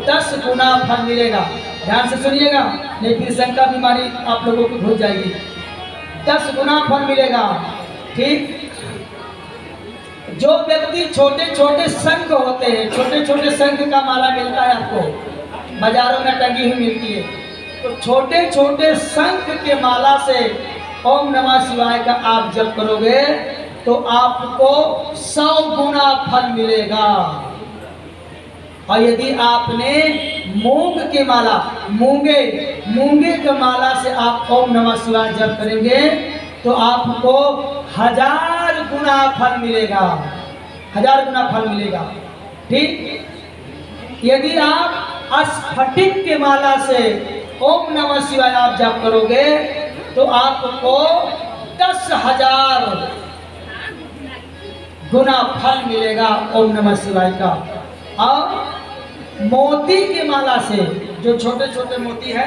10 गुना फल मिलेगा। ध्यान से सुनिएगा, नहीं फिर शंका बीमारी आप लोगों को घुस जाएगी। 10 गुना फल मिलेगा। ठीक, जो व्यक्ति छोटे छोटे शंख होते हैं, छोटे छोटे शंख का माला मिलता है आपको, बाजारों में टंगी हुई मिलती है, तो छोटे छोटे शंख के माला से ओम नमः शिवाय का आप जप करोगे तो आपको 100 गुना फल मिलेगा। और यदि आपने मूंग के माला, मूंगे के माला से आप ओम नमः शिवाय जप करेंगे तो आपको 1000 गुना फल मिलेगा, 1000 गुना फल मिलेगा। ठीक, यदि आप स्फटिक के माला से ओम नमः शिवाय आप जप करोगे तो आपको 10,000 गुना फल मिलेगा ओम नमः शिवाय का। और मोती के माला से, जो छोटे छोटे मोती है,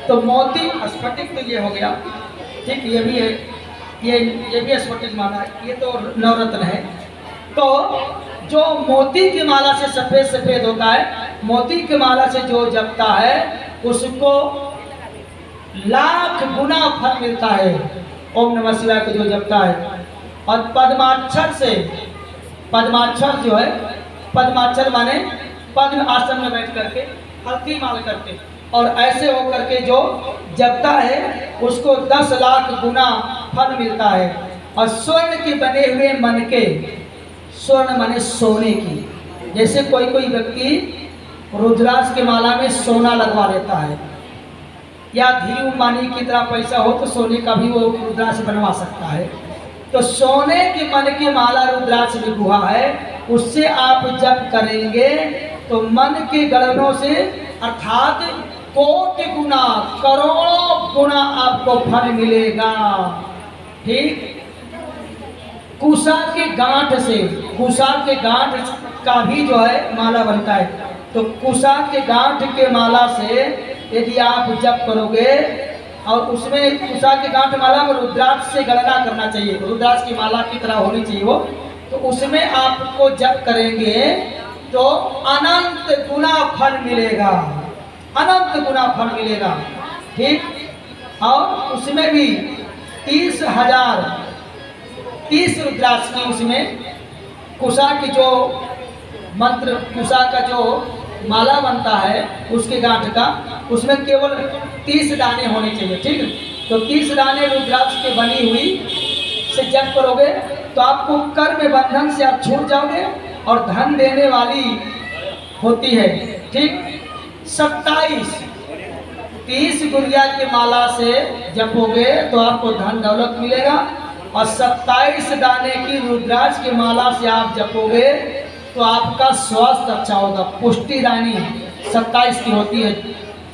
तो मोती स्फटिक तो ये हो गया, ठीक, ये भी है, ये भी स्फटिक माला है, ये तो नवरत्न है। तो जो मोती की माला से सफेद सफेद होता है, मोती की माला से जो जपता है उसको 1,00,000 गुना फल मिलता है ओम नमः शिवाय को जो जपता है। और पद्माक्षर से, पद्माक्षर जो है, पद्माक्षर माने पद्म आसन में बैठ करके हल्की माल करके और ऐसे हो करके जो जपता है उसको 10,00,000 गुना फल मिलता है। और स्वर्ण के बने हुए मनके, स्वर्ण माने सोने की, जैसे कोई कोई व्यक्ति रुद्राक्ष के माला में सोना लगवा लेता है, या धीरू मानी की तरह पैसा हो तो सोने का भी वो रुद्राक्ष बनवा सकता है। तो सोने के मन की माला रुद्राक्ष में गुहा है, उससे आप जप करेंगे तो मन के गणनों से अर्थात कोटि गुना, करोड़ों गुना आपको फल मिलेगा। ठीक, कुशा के गांठ से, कुशा के गांठ का भी जो है माला बनता है, तो कुशा के गांठ के माला से यदि आप जप करोगे, और उसमें कुशा के गांठ माला में रुद्राक्ष से गणना करना चाहिए, रुद्राक्ष की माला की तरह होनी चाहिए वो, तो उसमें आपको जप करेंगे तो अनंत गुना फल मिलेगा, अनंत गुना फल मिलेगा। ठीक, और उसमें भी 30,000, 30 रुद्राक्ष की उसमें कुशा की जो मंत्र, कुशा का जो माला बनता है उसके गांठ का, उसमें केवल 30 दाने होने चाहिए। ठीक, तो 30 दाने रुद्राक्ष के बनी हुई से जप करोगे तो आपको कर्म बंधन से आप छूट जाओगे और धन देने वाली होती है। ठीक, 30 गुड़िया के माला से जपोगे तो आपको धन दौलत मिलेगा, और 27 दाने की रुद्राक्ष की माला से आप जपोगे तो आपका स्वास्थ्य अच्छा होगा। पुष्टि दानी 27 की होती है,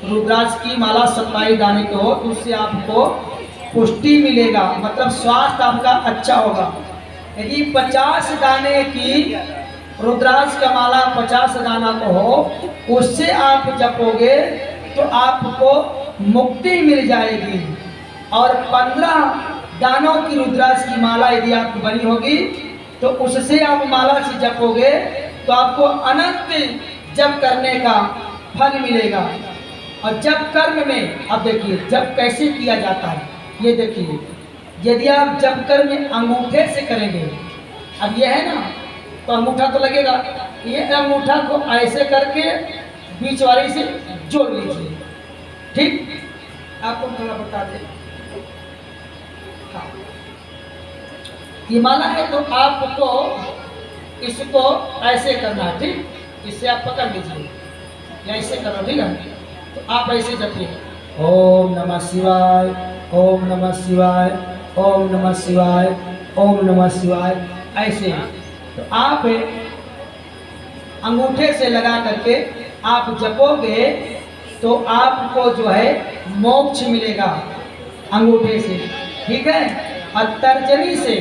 रुद्राक्ष की माला 27 दाने की हो तो उससे आपको पुष्टि मिलेगा, मतलब स्वास्थ्य आपका अच्छा होगा। यदि 50 दाने की रुद्राक्ष का माला 50 दाना को हो, उससे आप जपोगे तो आपको मुक्ति मिल जाएगी। और 15 दानों की रुद्राक्ष की माला यदि आपकी बनी होगी तो उससे आप माला से जपोगे तो आपको अनंत जप करने का फल मिलेगा। और जप कर्म में अब देखिए जप कैसे किया जाता है, ये देखिए, यदि आप जप कर्म में अंगूठे से करेंगे, अब ये है ना, तो अंगूठा तो लगेगा, ये अंगूठा को ऐसे करके बीच वाली से जोड़ लीजिए। ठीक, आपको थोड़ा बता दें, हाँ, ये माला है तो आपको इसको ऐसे करना है। ठीक, इससे आप पकड़ लीजिए या ऐसे करो, ठीक है, तो आप ऐसे जपिए, ओम नमः शिवाय, ओम नमः शिवाय, ओम नमः शिवाय, ओम नमः शिवाय, ऐसे। तो आप अंगूठे से लगा करके आप जपोगे तो आपको जो है मोक्ष मिलेगा, अंगूठे से, ठीक है। और तर्जनी से,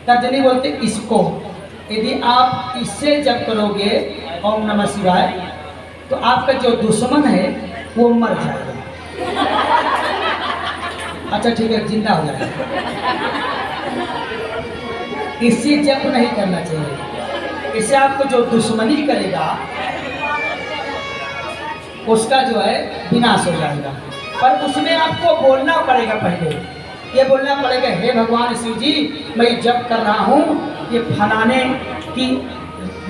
तर्जनी बोलते इसको, यदि आप इससे जप करोगे ओम नमः शिवाय तो आपका जो दुश्मन है वो मर जाएगा। अच्छा ठीक है, जिंदा हो जाएगा। इससे जप नहीं करना चाहिए, इससे आपको जो दुश्मनी करेगा उसका जो है विनाश हो जाएगा। पर उसमें आपको बोलना पड़ेगा, पहले ये बोलना पड़ेगा, हे भगवान शिव जी मैं जप कर रहा हूँ, ये फलाने की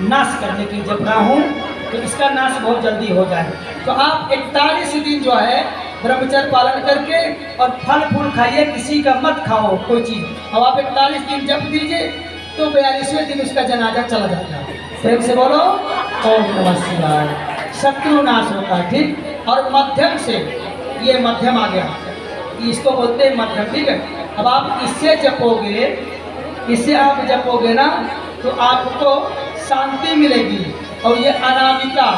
नाश करने की जप रहा हूँ, तो इसका नाश बहुत जल्दी हो जाए। तो आप 41 दिन जो है ब्रह्मचर्य पालन करके और फल फूल खाइए, किसी का मत खाओ कोई चीज़। अब आप 41 दिन जप दीजिए तो 42वें दिन उसका जनाजा चला जाता है। प्रेम से बोलो ओम नमः शिवाय, शत्रु नाश होता है, ठीक। और मध्यम से, ये मध्यम आ गया, इसको बोलते हैं मध्यम, ठीक है। अब आप इससे जपोगे, इससे आप जपोगे ना तो आपको शांति मिलेगी। और ये अनामिका,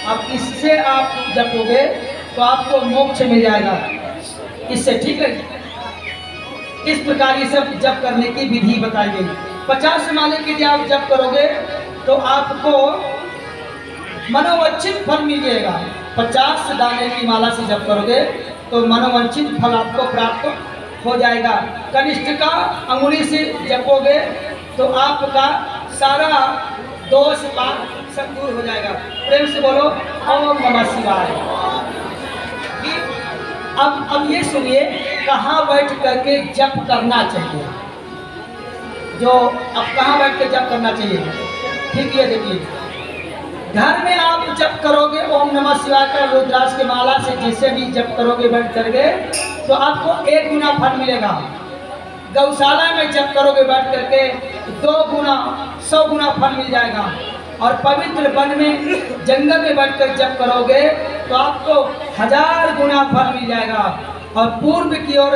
अब इससे आप जपोगे तो आपको मोक्ष मिल जाएगा इससे, ठीक है। इस प्रकार ये सब जप करने की विधि बताई गई। 50 माले के लिए आप जप करोगे तो आपको मनोवांछित फल मिलेगा। 50 दाने की माला से जप करोगे तो मनोवांछित फल आपको प्राप्त हो जाएगा। कनिष्ठ का अंगुली से जपोगे तो आपका सारा दोष पाप सब दूर हो जाएगा। प्रेम से बोलो ओम नमः शिवाय। अब ये सुनिए, कहाँ बैठ करके जप करना चाहिए, जो अब कहाँ बैठ के जप करना चाहिए, ठीक है। देखिए, घर में आप जप करोगे ओम नमः शिवाय का रुद्राक्ष की माला से, जिससे भी जप करोगे बैठ करके तो आपको 1 गुना फल मिलेगा। गौशाला में जप करोगे बैठ करके 2 गुना 100 गुना फल मिल जाएगा। और पवित्र वन में जंगल में बैठकर जप करोगे तो आपको 1000 गुना फल मिल जाएगा। और पूर्व की ओर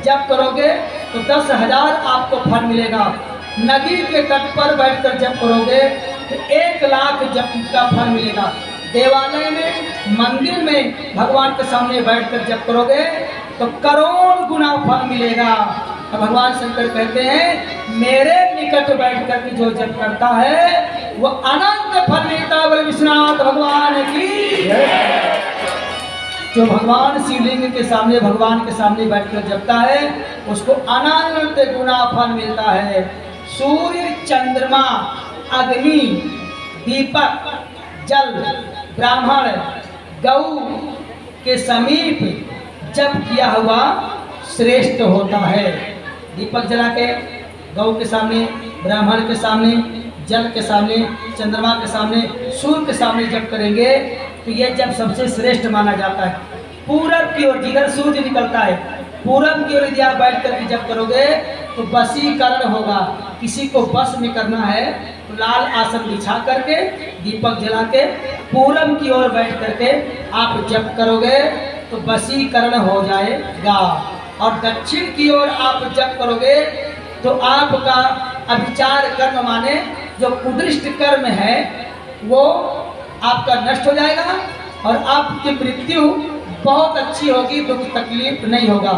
जप करोगे तो 10,000 आपको फल मिलेगा। नदी के तट पर बैठकर जप करोगे तो 1 लाख जप का फल मिलेगा। देवालय में, मंदिर में भगवान के सामने बैठकर जप करोगे तो करोड़ गुना फल मिलेगा। तो भगवान शंकर कहते हैं मेरे निकट बैठ कर जो जप करता है वो अनंत फल मिलता है। विश्वनाथ भगवान की। जो भगवान शिवलिंग के सामने, भगवान के सामने बैठकर जपता है उसको अनंत गुना फल मिलता है। सूर्य, चंद्रमा, अग्नि, दीपक, जल, ब्राह्मण, गौ के समीप जप किया हुआ श्रेष्ठ होता है। दीपक जला के गौ के सामने, ब्राह्मण के सामने, जल के सामने, चंद्रमा के सामने, सूर्य के सामने जप करेंगे तो ये जप सबसे श्रेष्ठ माना जाता है। पूरब की ओर, जिधर सूर्य निकलता है, पूरब की ओर यदि आप बैठ करके जप करोगे तो वशीकरण होगा। किसी को बस में करना है तो लाल आसन बिछा करके, दीपक जला के, पूरब की ओर बैठ करके आप जप करोगे तो वशीकरण हो जाएगा। और दक्षिण की ओर आप जप करोगे तो आपका अभिचार कर्म, माने जो कुदृष्ट कर्म है वो आपका नष्ट हो जाएगा और आपकी मृत्यु बहुत अच्छी होगी, दुख तकलीफ नहीं होगा।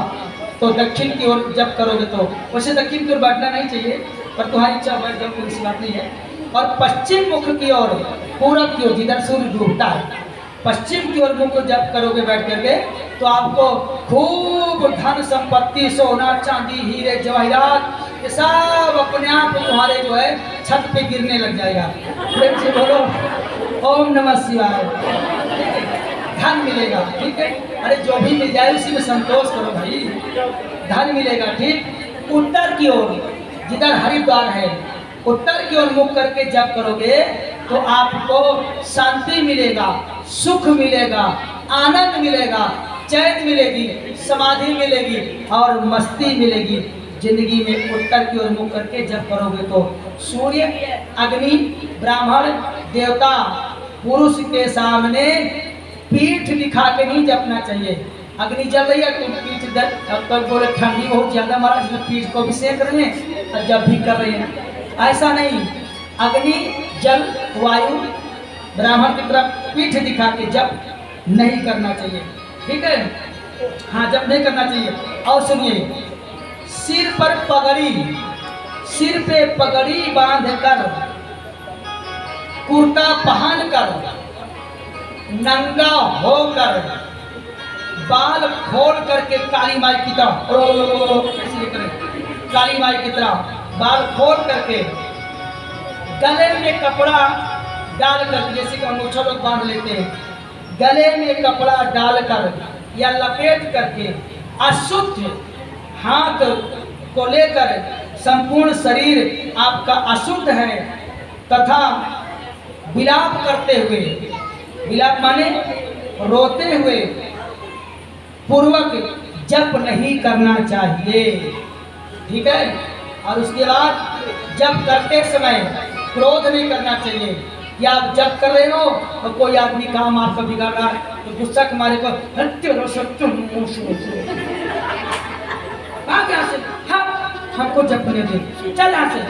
तो दक्षिण की ओर जप करोगे तो, वैसे दक्षिण की ओर बैठना नहीं चाहिए पर तुम्हारी इच्छा बैठ जाओ, कोई सी बात नहीं है। और पश्चिम मुख की ओर, पूरब की ओर जिधर सूर्य डूबता है, पश्चिम की ओर मुख को जप करोगे बैठ करके तो आपको खूब धन संपत्ति, सोना चांदी, हीरे जवाहरात, ये सब अपने आप तुम्हारे जो है छत पे गिरने लग जाएगा। प्रेम से बोलो ओम नमः शिवाय। धन मिलेगा, ठीक है। अरे जो भी मिल जाए उसी में संतोष करो भाई, धन मिलेगा, ठीक। उत्तर की ओर जिधर हरिद्वार है, उत्तर की ओर मुख करके जप करोगे तो आपको शांति मिलेगा, सुख मिलेगा, आनंद मिलेगा, चैन मिलेगी, समाधि मिलेगी और मस्ती मिलेगी जिंदगी में। उत्तर की ओर मुख करके जप करोगे तो सूर्य, अग्नि, ब्राह्मण, देवता, पुरुष के सामने पीठ दिखा के नहीं जपना चाहिए। अग्नि जल रही है तुम पीठ दर्द बोले ठंडी बहुत ज्यादा महाराज, पीठ को भी सेक रहे हैं और जब भी कर रहे हैं, ऐसा नहीं। अग्नि, जल, वायु, ब्राह्मण की तरफ पीठ दिखा के जप नहीं करना चाहिए, ठीक है। हाँ, जप नहीं करना चाहिए। और सुनिए, सिर पर पगड़ी, सिर पे पगड़ी बांध कर, कुर्ता पहन कर, नंगा होकर, बाल खोल करके काली माई की तरह ऐसे करें, काली माई की तरह बाल खोल करके, गले में कपड़ा डाल कर, जैसे कि अंगूठा लोग बांध लेते हैं, गले में कपड़ा डालकर या लपेट करके अशुद्ध हाथ को लेकर, संपूर्ण शरीर आपका अशुद्ध है, तथा विलाप करते हुए, विलाप माने रोते हुए पूर्वक जप नहीं करना चाहिए। ठीक है। और उसके बाद जप करते समय क्रोध नहीं करना चाहिए। या आप जप कर रहे हो और कोई आदमी काम आपका बिगाड़ रहा है तो गुस्सा के मारे को हमको जपने दे, चल यहाँ से,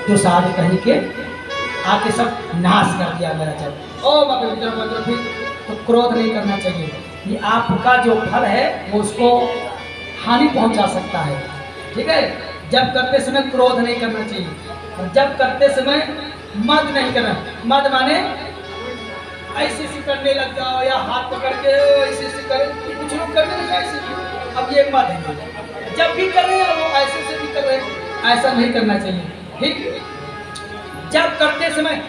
तो सारे कहीं के आके सब नाश कर दिया मेरा जप। ओ मतलब फिर तो क्रोध नहीं करना चाहिए। ये आपका जो फल है वो उसको हानि पहुंचा सकता है। ठीक है। जब करते समय क्रोध नहीं करना चाहिए। और जब करते समय मद नहीं करना। मद माने ऐसे से करने लग जाओ या हाथ पकड़ के ऐसे से करे, कुछ लोग करने लगे ऐसे। अब ये मद है, जब भी कर रहे हैं वो ऐसे से भी कर रहे हैं, ऐसा नहीं करना चाहिए। ठीक। जब करते समय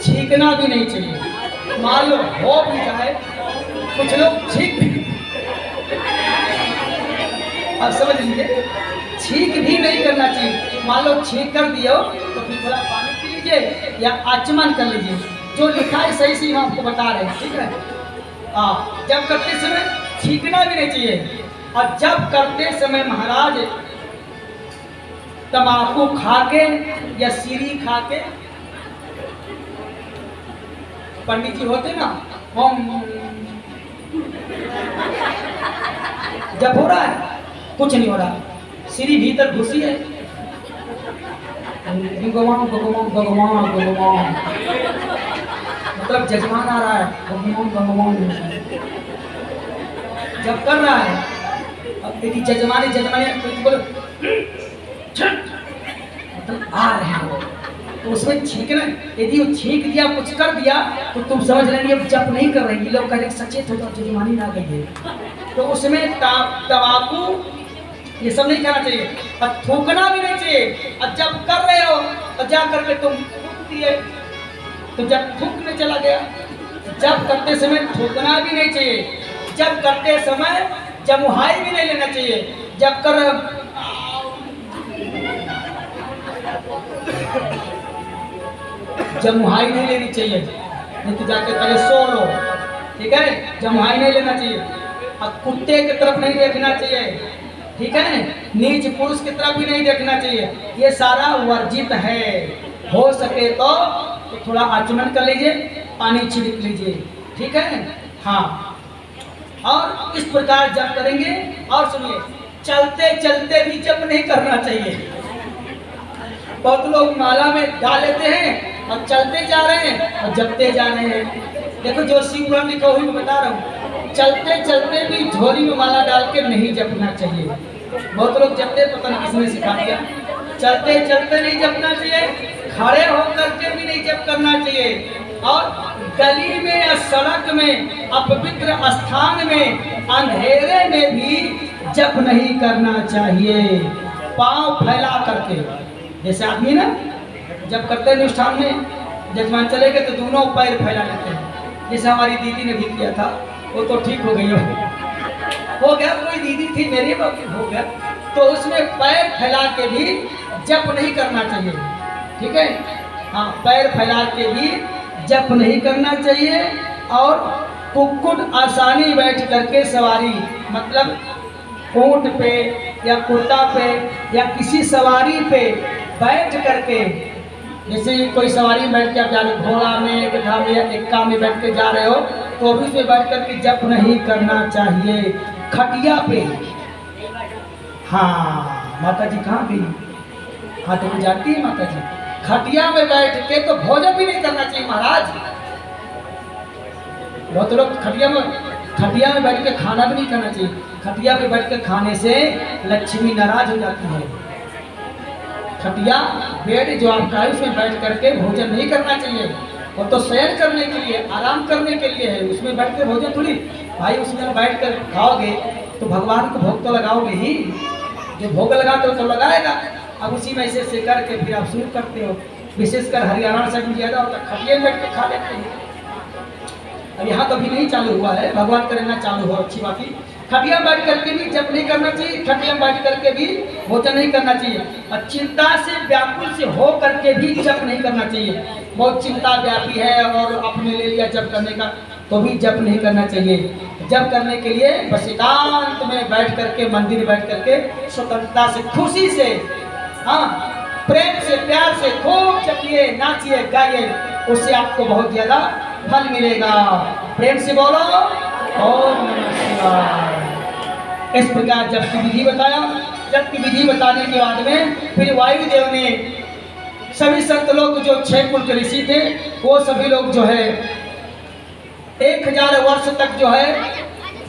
छींकना भी नहीं चाहिए। मान लो हो भी जाए, कुछ लोग छींक भी, अब समझ लीजिए, छींक भी नहीं करना चाहिए। मान लो छींक कर दिया तो फिर थोड़ा पानी पी लीजिए या आचमन कर लीजिए। जो लिखा है सही से हम आपको बता रहे हैं। ठीक है। हाँ, जब करते समय छींकना भी नहीं चाहिए। और जब करते समय महाराज तम्बाकू खा के या सीरी खा के, पंडित जी होते ना, हम जब हो रहा है कुछ नहीं हो रहा, सीरी भीतर घुसी है, भगवान भगवान भगवान भगवान, मतलब जजमान आ रहा है, भगवान भगवान जब कर रहा है। अब यदि जजमानी बोलो मतलब आ रहे हैं तो उसमें छींकना, यदि वो छींक दिया, कुछ कर दिया तो तुम समझ लेंगे अब जप नहीं कर रहे। ये लोग कह रहे सचेत हो तो जजमानी ना गई है, तो उसमें तम्बाकू ये सब नहीं खाना चाहिए। और थूकना भी नहीं चाहिए। और जब कर रहे हो तो जा करके तुम थूक दिए तो जब थूकने चला गया। जब करते समय थूकना भी नहीं चाहिए। जब करते समय जमुहाई भी नहीं लेना चाहिए। जब कर जमुहाई नहीं लेनी चाहिए, नहीं तो जाके पहले सो लो। ठीक है। जमुहाई नहीं लेना चाहिए। और कुत्ते की तरफ नहीं देखना चाहिए। ठीक है। नीच पुरुष की तरफ भी नहीं देखना चाहिए। ये सारा वर्जित है। हो सके तो थोड़ा आचमन कर लीजिए, पानी छिड़क लीजिए। ठीक है। हाँ, और इस प्रकार जप करेंगे। और सुनिए, चलते चलते भी जप नहीं करना चाहिए। बहुत लोग माला में डाल लेते हैं और चलते जा रहे हैं और जपते जा रहे हैं। देखो जो शिव पुराण लिखा हुई मैं बता रहा हूँ, चलते चलते भी झोली में माला डाल के नहीं जपना चाहिए। बहुत लोग जपते, पता नहीं किसने सिखा दिया। चलते चलते नहीं जपना चाहिए, खड़े होकर के भी नहीं जप करना चाहिए। और गली में या सड़क में, अपवित्र स्थान में, अंधेरे में भी जप नहीं करना चाहिए। पांव फैला करके, जैसे आदमी ना जब करते हैं अनुष्ठान में, जजमान चले गए तो दोनों पैर फैला लेते हैं। जैसे हमारी दीदी ने भी किया था, वो तो ठीक हो गई हो गया। कोई दीदी थी मेरी, हो गया, तो उसमें पैर फैला के भी जप नहीं करना चाहिए। ठीक है। हाँ, पैर फैला के भी जप नहीं करना चाहिए। और कुक्कुट आसानी बैठ करके सवारी, मतलब ऊंट पे या कुर्ता पे या किसी सवारी पे बैठ करके, जैसे कोई सवारी में बैठ के आप जा रहे हो, घोड़ा में, गधा में या एक्का में बैठ के जा रहे हो, तो भी उसमें बैठ करके जप नहीं करना चाहिए। खटिया पे, हाँ माता जी कहाँ गई? हाँ तो जाती है माता जी। खटिया में बैठ के तो भोजन भी नहीं करना चाहिए महाराज। बहुत लोग खटिया में खटिया में बैठ के खाना भी नहीं करना चाहिए। खटिया पे बैठ के खाने से लक्ष्मी नाराज हो जाती है। खटिया बेड जो आपका है उसमें बैठ करके भोजन नहीं करना चाहिए। वो तो शयन करने के लिए, आराम करने के लिए है, उसमें बैठ के भोजन थोड़ी। भाई उसमें बैठ कर खाओगे तो भगवान को भोग तो लगाओगे ही, जो भोग लगाते हो तो लगाएगा। अब उसी में ऐसे करके फिर आप शुरू करते हो। विशेषकर हरियाणा साइड में ज़्यादा होता है, खटिया में बैठ के खा लेते हैं। अब यहाँ कभी नहीं चालू हुआ है, भगवान करना चालू हो, अच्छी बात ही। खटिया बैठ करके भी जप नहीं करना चाहिए, खटिया बैठ करके भी भोजन नहीं करना चाहिए, और चिंता से व्याकुल से हो करके भी जप नहीं करना चाहिए। बहुत चिंता व्यापी है और आपने ले लिया जप करने का, तो भी जप नहीं करना चाहिए। जप करने के लिए बस एकांत में बैठ करके, मंदिर बैठ करके स्वतंत्रता से, खुशी से, हाँ प्रेम से, प्यार से खूब जपिए, नाचिए, गाइए, उससे आपको बहुत ज्यादा फल मिलेगा। प्रेम से बोलो ओम नमः शिवाय। इस प्रकार जप की विधि बताया। जप की विधि बताने के बाद में फिर वायुदेव ने सभी संत लोग जो 6 कुल के ऋषि थे, वो सभी लोग जो है 1000 वर्ष तक जो है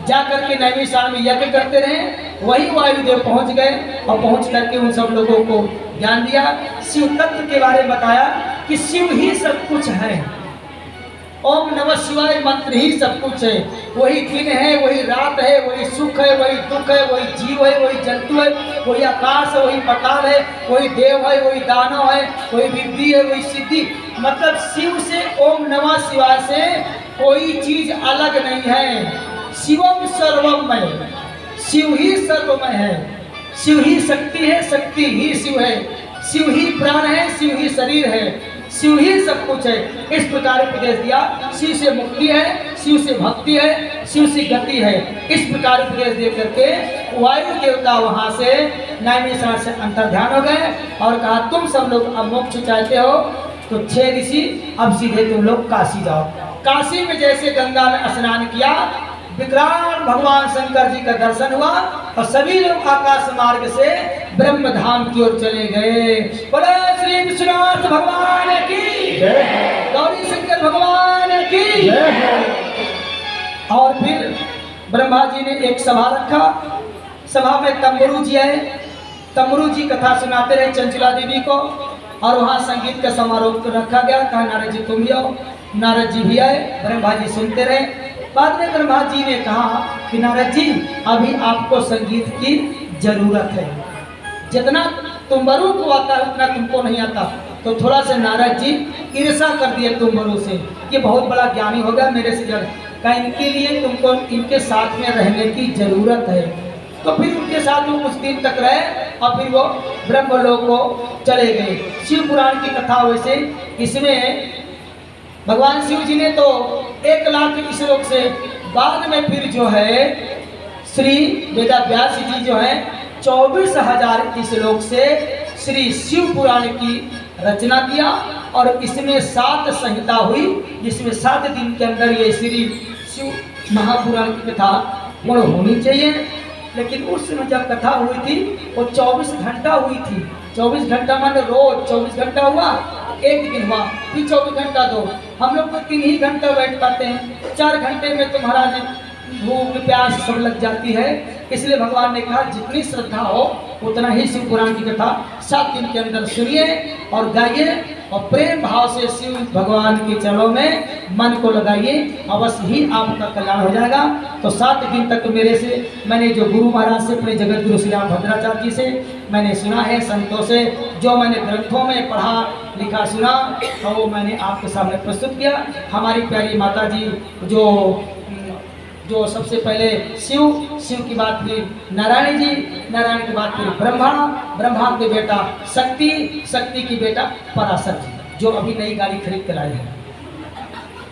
जाकर के नैमिषारण्य में यज्ञ करते रहे। वही वायुदेव पहुंच गए और पहुंच करके उन सब लोगों को ज्ञान दिया, शिव तत्व के बारे में बताया कि शिव ही सब कुछ है। ओम नमः शिवाय मंत्र ही सब कुछ है। वही दिन है, वही रात है, वही सुख है, वही दुख है, वही जीव है, वही जंतु है, वही आकाश है, वही पताल है, वही देव है, वही दानव है, वही विद्धि है, वही सिद्धि। मतलब शिव से, ओम नमः शिवाय से कोई चीज अलग नहीं है। शिवम सर्वमय, शिव ही सर्वमय है। शिव ही शक्ति है, शक्ति ही शिव है। शिव ही प्राण है, शिव ही शरीर है, शिव ही सब कुछ है। इस प्रकार उपदेश दिया। शिव से मुक्ति है, शिव से भक्ति है, शिव से गति है। इस प्रकार उपदेश दे करके वायु देवता वहां से नैमिषारण्य से अंतर्ध्यान हो गए और कहा तुम सब लोग अब मोक्ष चाहते हो तो 6 ऋषि अब सीधे तुम लोग काशी जाओ। काशी में जैसे गंगा में स्नान किया, विकराल भगवान शंकर जी का दर्शन हुआ और सभी लोग आकाश मार्ग से ब्रह्म धाम की ओर चले गए। बोलो श्री विश्वनाथ भगवान की जय, गौरी शंकर भगवान की जय। और फिर ब्रह्मा जी ने एक सभा रखा। सभा में तंबरू जी आए। तंबरू जी कथा सुनाते रहे चंचला देवी को, और वहाँ संगीत का समारोह रखा गया। कहा नारद जी तुम भी आओ। नारद जी भी आए, ब्रह्मा जी सुनते रहे। बाद में ब्रह्मा जी ने कहा कि नारद जी अभी आपको संगीत की जरूरत है, जितना तुम्बरू को आता है उतना तुमको नहीं आता। तो थोड़ा सा नारद जी ईर्षा कर दिए तुम्बरू से, ये बहुत बड़ा ज्ञानी हो गया मेरे से जड़, का इनके लिए तुमको इनके साथ में रहने की जरूरत है। तो फिर उनके साथ वो कुछ दिन तक रहे और फिर वो ब्रह्मलोक को चले गए। शिव पुराण की कथा वैसे इसमें भगवान शिव जी ने तो 1 लाख श्लोक से बाद में फिर जो है श्री वेदव्यास जी जो है 24,000 श्लोक से श्री शिव पुराण की रचना किया। और इसमें 7 संहिता हुई, जिसमें 7 दिन के अंदर ये श्री शिव महापुराण की कथा पूर्ण होनी चाहिए। लेकिन उस समय जब कथा हुई थी वो 24 घंटा हुई थी। 24 घंटा मान रोज 24 घंटा हुआ, एक दिन हुआ, फिर 24 घंटा दो। हम लोग तो 3 ही घंटा बैठ पाते हैं, 4 घंटे में तो महाराज भूख प्यास सब लग जाती है। इसलिए भगवान ने कहा जितनी श्रद्धा हो उतना ही शिव पुराण की कथा 7 दिन के अंदर सुनिए और गाइए और प्रेम भाव से शिव भगवान के चरणों में मन को लगाइए, अवश्य ही आपका कल्याण हो जाएगा। तो 7 दिन तक मेरे से, मैंने जो गुरु महाराज से, अपने जगत गुरु श्री राम भद्राचार्य जी से मैंने सुना है, संतों से जो मैंने ग्रंथों में पढ़ा लिखा सुना, तो वो मैंने आपके सामने प्रस्तुत किया। हमारी प्यारी माता जी जो सबसे पहले शिव, शिव की बात फिर नारायण जी, नारायण की बात फिर ब्रह्मा, ब्रह्मा के बेटा शक्ति, शक्ति की बेटा पराशर जी, जो अभी नई गाड़ी खरीद कर आए हैं।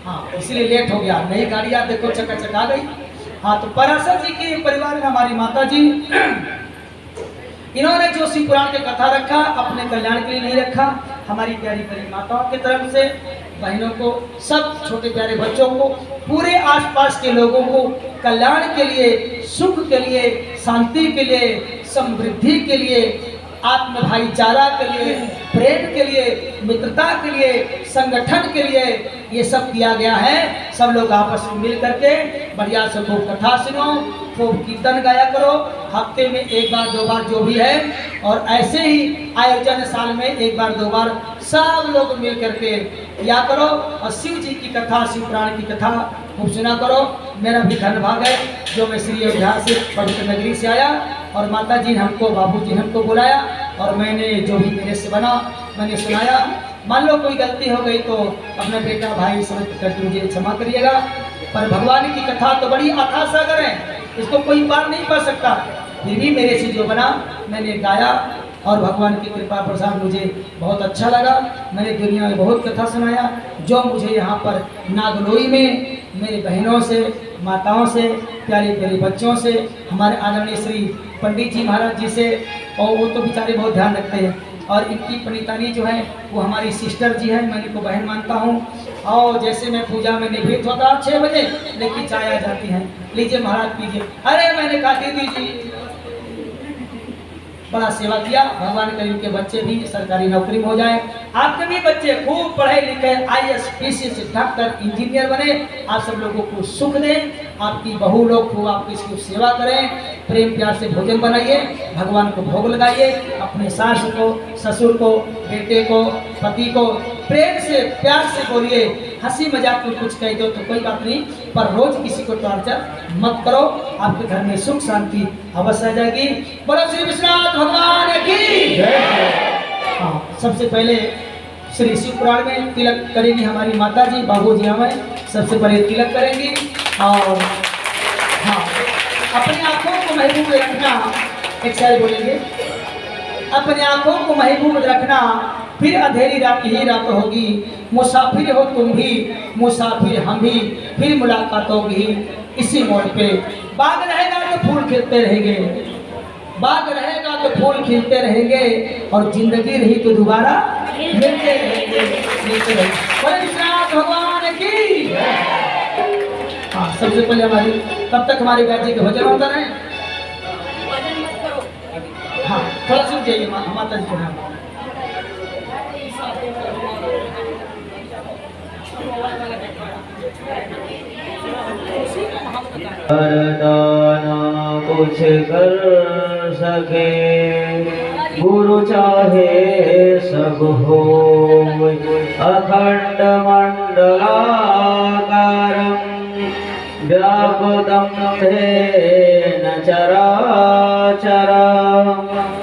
हाँ इसलिए लेट हो गया, नई गाड़ी आप देखो चकाचक आ गई। हाँ तो पराशर जी के परिवार में हमारी माता जी, इन्होंने जो शिव पुराण की कथा रखा अपने कल्याण के लिए नहीं रखा। हमारी प्यारी प्यारी माताओं की तरफ से, बहनों को, सब छोटे प्यारे बच्चों को, पूरे आसपास के लोगों को कल्याण के लिए, सुख के लिए, शांति के लिए, समृद्धि के लिए, आत्म भाईचारा के लिए, प्रेम के लिए, मित्रता के लिए, संगठन के लिए ये सब किया गया है। सब लोग आपस में मिल करके बढ़िया से खूब कथा सुनो, खूब कीर्तन गाया करो, हफ्ते में 1 बार 2 बार जो भी है, और ऐसे ही आयोजन साल में 1 बार 2 बार सब लोग मिल करके किया करो। और शिव जी की कथा, शिव पुराण की कथा खूब सुना करो। मेरा भी धन भाग है जो मैं श्री अयोध्या से पवित्र नगरी से आया और माता जी ने हमको, बाबू जी ने हमको बुलाया और मैंने जो भी मेरे से बना मैंने सुनाया। मान लो कोई गलती हो गई तो अपना बेटा भाई समझ करके मुझे क्षमा करिएगा। पर भगवान की कथा तो बड़ी अथाह सागर है, इसको कोई पार नहीं कर सकता। फिर भी मेरे से जो बना मैंने गाया और भगवान की कृपा प्रसाद मुझे बहुत अच्छा लगा। मैंने दुनिया में बहुत कथा सुनाया। जो मुझे यहाँ पर नागलोई में मेरी बहनों से, माताओं से, प्यारे प्यारे बच्चों से, हमारे आदरणीय श्री पंडित जी महाराज जी से, और वो तो बेचारे बहुत ध्यान रखते हैं, और इनकी पंडितानी जो है वो हमारी सिस्टर जी है, मैं इनको बहन मानता हूँ। और जैसे मैं पूजा में निवृत्त होता 6 बजे, लेकिन चाय आ जाती हैं, लीजिए महाराज पीजिए। अरे मैंने कहा दीदी जी, बड़ा सेवा किया। भगवान करे इनके बच्चे भी सरकारी नौकरी में हो जाए, आपके भी बच्चे खूब पढ़े लिखे IAS PCS डॉक्टर इंजीनियर बने, आप सब लोगों को सुख दें। आपकी बहू लोग खूब आपकी इसकी सेवा करें, प्रेम प्यार से भोजन बनाइए, भगवान को भोग लगाइए, अपने सास को, ससुर को, बेटे को, पति को प्रेम से प्यार से बोलिए। हंसी मजाक में कुछ कह दो तो कोई बात नहीं, पर रोज किसी को टॉर्चर मत करो। आपके घर में सुख शांति अवश्य आ जाएगी। बोलो श्री विश्वनाथ भगवान की जय। हाँ, सबसे पहले श्री शिव पुराण में तिलक करेंगी हमारी माता जी, बाबू जी हमें सबसे पहले तिलक करेंगी। और हाँ, अपनी आंखों को महबूब रखना, एक शायरी बोलेंगे, अपनी आंखों को महबूब रखना, फिर अंधेरी रात ही रात होगी। मुसाफिर हो तुम भी, मुसाफिर हम भी, फिर मुलाकात होगी इसी मोड़ पे। बाग रहेगा तो फूल खिलते रहेंगे, बाग रहेगा तो फूल खिलते रहेंगे, और जिंदगी रही तो दोबारा मिलते रहेंगे, मिलते रहेंगे। बोले विश्वनाथ भगवान की। हाँ, सबसे पहले हमारी, तब तक हमारी गाजी के भजन होता रहे। हाँ, थोड़ा सुन जाइए माता जी को। हाँ, वरदाना कुछ कर सके, गुरु चाहे सब हो। अखंड मंडलाकारं व्यापकं येन चराचरं,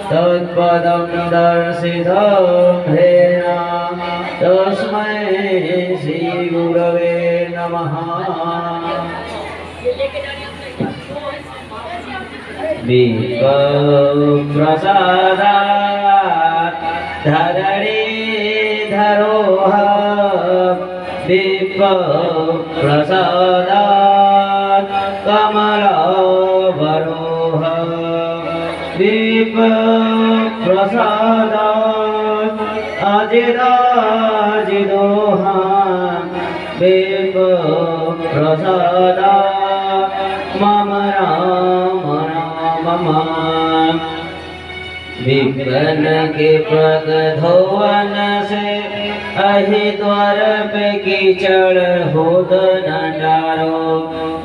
तत्पदं दर्शितं येन तस्मै श्री गुरवे नमः। विप्रसादात् धरणीधरोः, विप्रसादात् कमलावरोः, विप्रसादात् अजिताजिदोः, विप्रसादात् मम राम राम। विप्रन के प्रगधोवन से अहि द्वार पे कीचड़ होद न डारो।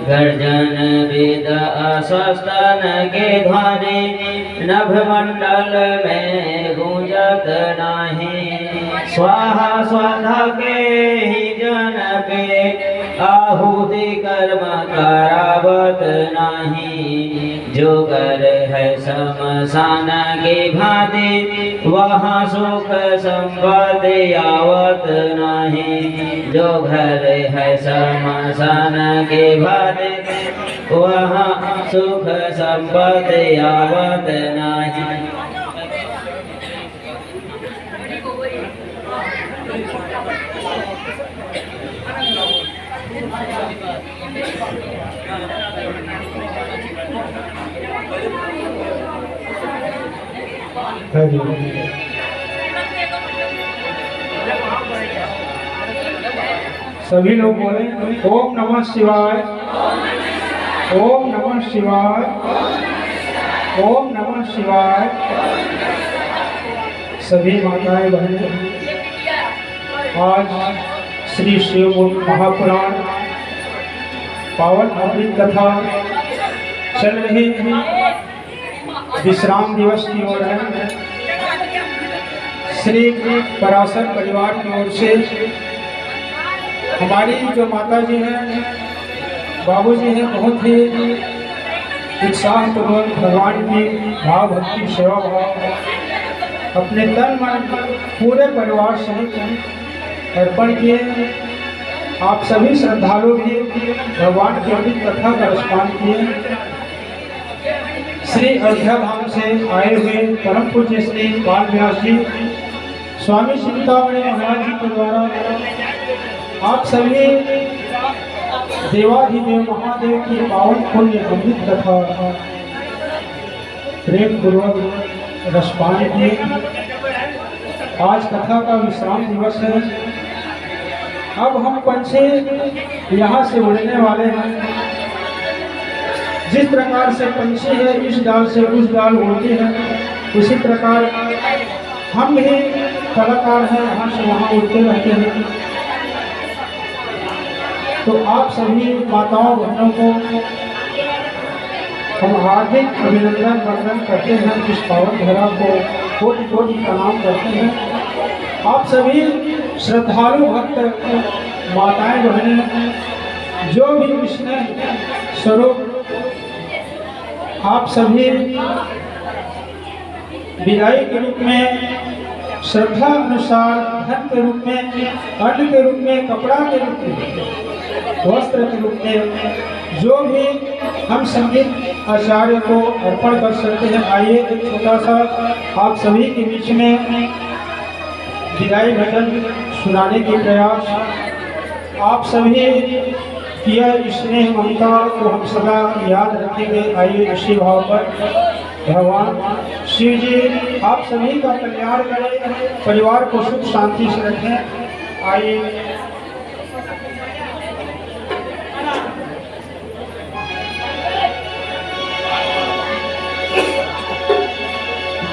गर्जन वेद अस्वस्थन के ध्वनि नभमंडल में गूंजत नाही। स्वाहा स्वाधा के ही जन पे आहुति कर्म करावत नाही। जो घर है शमशान के भांति वहाँ सुख संपत्ति आवत नहीं। जो घर है शमशान के भांति वहाँ सुख संपत्ति आवत नहीं। सभी लोग बोले ओम नमः शिवाय, ओम नमः शिवाय, ओम नमः शिवाय। सभी माताएं बहनें, आज श्री शिव महापुराण पावन अमृत कथा चल रही विश्राम दिवस की ओर है। श्री पराशर परिवार की ओर से हमारी जो माता जी हैं, बाबू जी हैं, बहुत ही उत्साहपूर्वक भगवान की भाव भक्ति सेवा भाव अपने तन मन पूरे परिवार सहित अर्पण किए। आप सभी श्रद्धालु भी भगवान की अमृत कथा का रसपान किए। श्री अयोध्या धाम से आए हुए परम पूज्य श्री बाल व्यास जी, स्वामी चिंतामणि महाराज जी के द्वारा आप सभी देवाधिदेव महादेव की पावन पुण्य अमृत कथा प्रेम पूर्वक रसपान किए। आज कथा का विश्राम दिवस है। अब हम पंछी यहाँ से उड़ने वाले हैं। जिस प्रकार से पंछी है इस डाल से उस डाल उड़ती है, उसी प्रकार हम भी कलाकार हैं, यहाँ से वहाँ उड़ते रहते हैं। तो आप सभी माताओं बहनों को हम हार्दिक अभिनंदन वंदन करते हैं। इस पावन धरा को कोटि कोटि प्रणाम करते हैं। आप सभी श्रद्धालु भक्त माताएं बहनें जो भी विष्णु स्वरूप आप सभी विदाई के रूप में, श्रद्धा अनुसार धन के रूप में, अन्न के रूप में, कपड़ा के रूप में, वस्त्र के रूप में जो भी हम संगीत आचार्य को अर्पण कर सकते हैं। आइए एक छोटा सा आप सभी के बीच में विदाई भजन सुनाने की प्रयास। आप सभी किया स्नेह ममता को हम सदा याद रखेंगे। आइए इसी भाव पर भगवान शिव जी आप सभी का कल्याण करें, परिवार को सुख शांति से रखें। आइए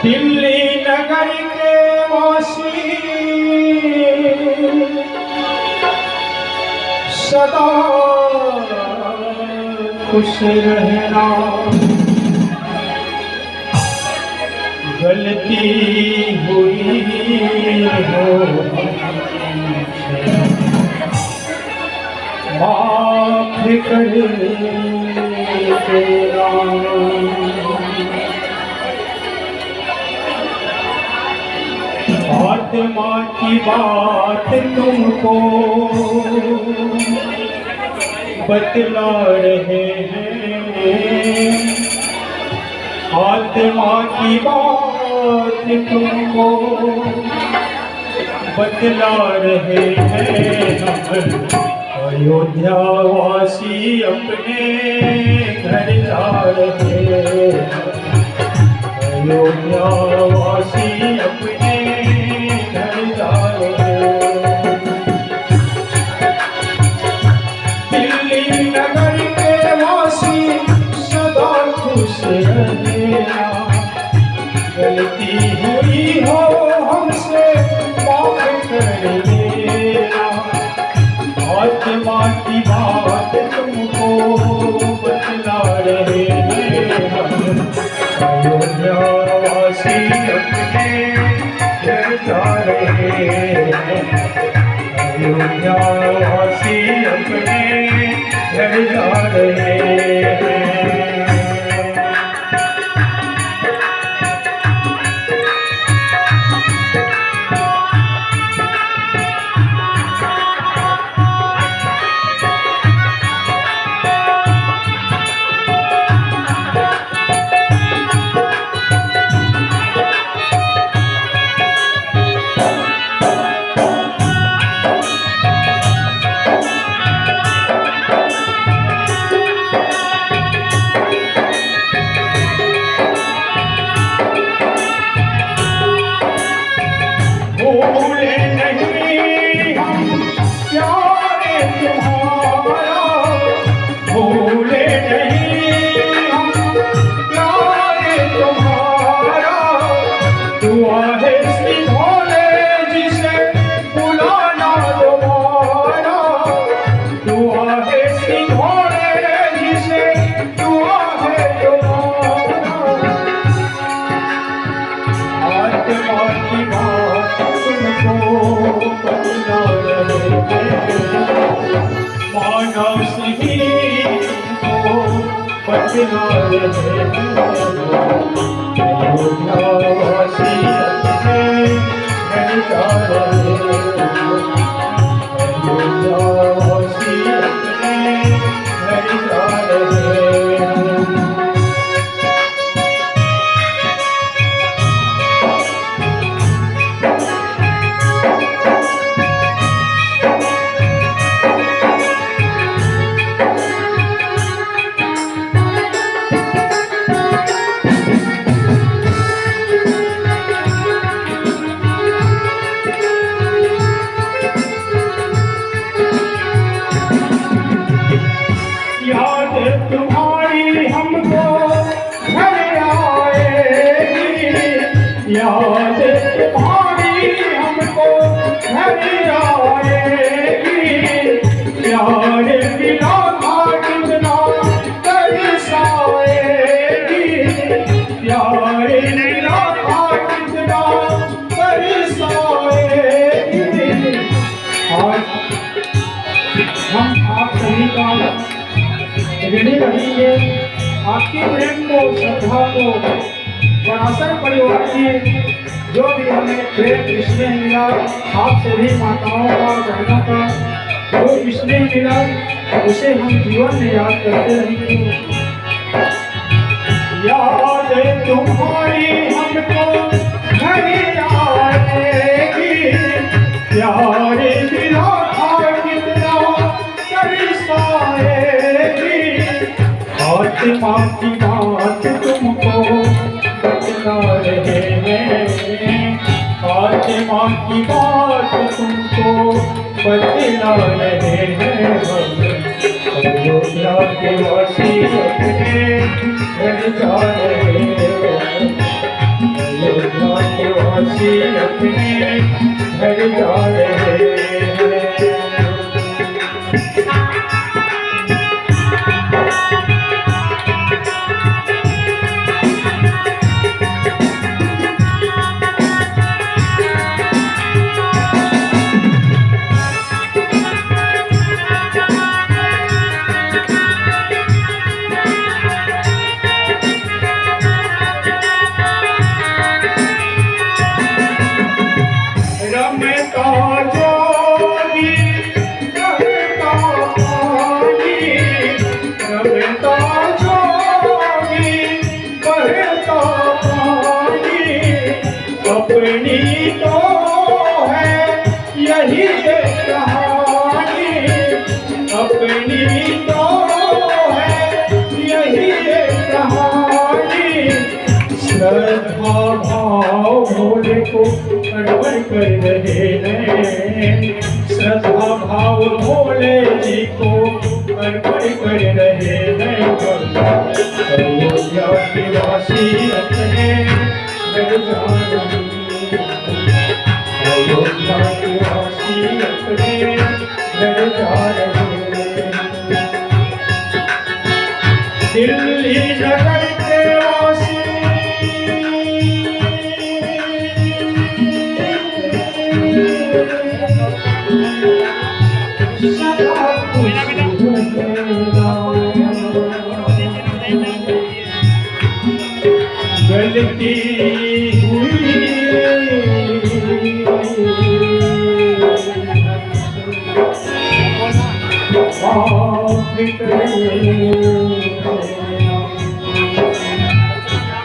दिल्ली नगर के वासी सदा खुश रहना, गलती हुई हो माफ कर देना। आत्मा की बात तुमको बतला रहे हैं, आत्मा की बात तुमको बतला रहे हैं। अयोध्या वासी अपने घर जा रहे हैं, अयोध्या वासी अपने घर जा रहे हैं। दिल्ली नगर के वासी सदा खुश रहना, गलती हुई हो हमसे माफ कर देना। आत्मा की बात तुमको बतला रहे हैं, अयोध्या वासी अपने घर जा रहे हैं, अयोध्या वासी अपने घर जा रहे हैं। दुआ है श्री भोले जिसे बुलाना दोबारा। बतलाए अयोध्यावासी अपने घर जा रहे अयोध्यावासी अपने घर जा रहे तुम्हारी हमको घर आएगी याद तुम्हारी हमको घर आएगी प्यार बिना कितना तरसाएगी प्यार बिना कितना तरसाएगी आज हम आप सभी का ऋणी रहेंगे आपके प्रेम को श्रद्धा को वनासर परिवार की जो भी हमें प्रेम स्नेह मिला आप सभी माताओं का बहनों का जो स्नेह मिला उसे हम जीवन में याद करते रहेंगे याद तुम्हारी हमको घर आएगी प्यार बिना कितना तरसाएगी आत्मा की बात तुमको बतला रहे हैं आत्मा की बात तुमको बतला रहे हैं अयोध्या के वासी अपने घर जा रहे हैं अयोध्या के वासी अपने घर जा रहे हैं अपनी तो है यही कहानी अपनी तो है यही कहानी श्रद्धा भाव भोले को अर्पण कर रहे हैं श्रद्धा भाव भोले जी को अर्पण कर रहे हैं अयोध्या के वासी अपने अयोध्या के वासी अपने घर जा रहे दिल्ली नगर के वासी गलती हुई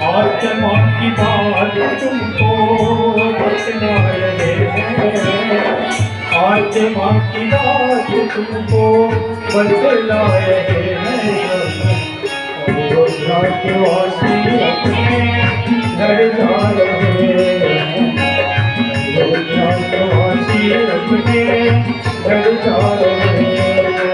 आत्मा की बात तुमको बतला रहे हैं आत्मा की बात तुमको बतला रहे हैं अयोध्या के वासी अपने घर जा रहे हैं अयोध्या के वासी अपने घर जा रहे हैं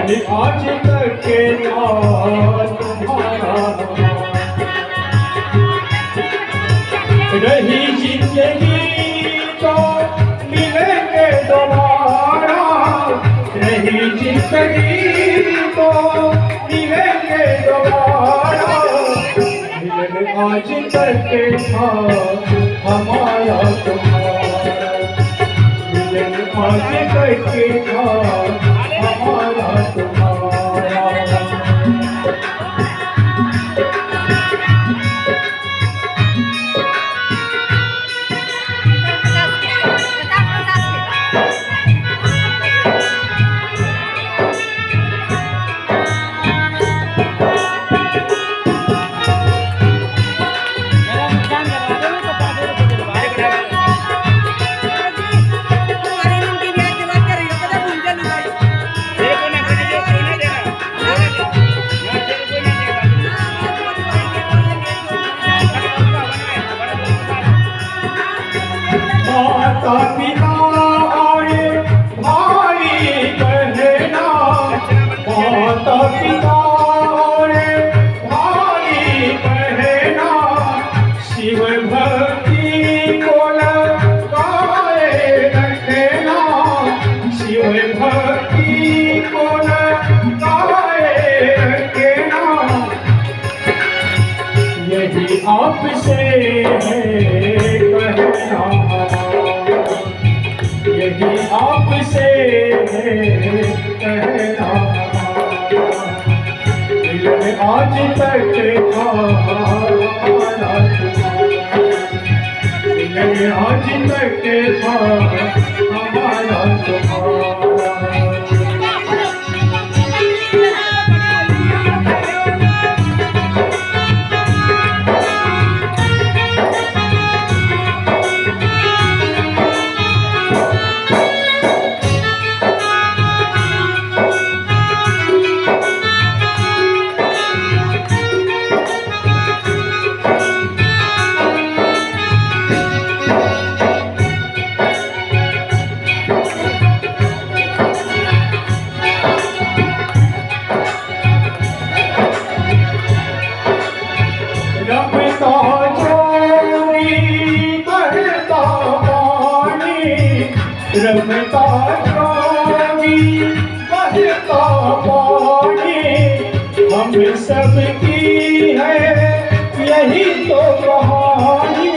मिलन आज तक के था तुम्हारा, रही जिंदगी तो मिलेंगे दोबारा, रही जिंदगी तो मिलेंगे दोबारा, मिलन आज तक के था हमारा तुम्हारा, मिलन आज तक के था हमारा तुम्हारा। माता पिता और भाई बहना, माता पिता और भाई बहना, शिव भक्ति को लगाए रखना, शिव भक्ति को लगाए रखना, यही आपसे है कहना, यही आपसे कहना, मिलन आज तक था हमारा, मिलन आज तक था हमारा तुम्हारा। रमता जोड़ी बहता पानी, रमता जोड़ी बहता पानी, हम सबकी है यही तो कहानी,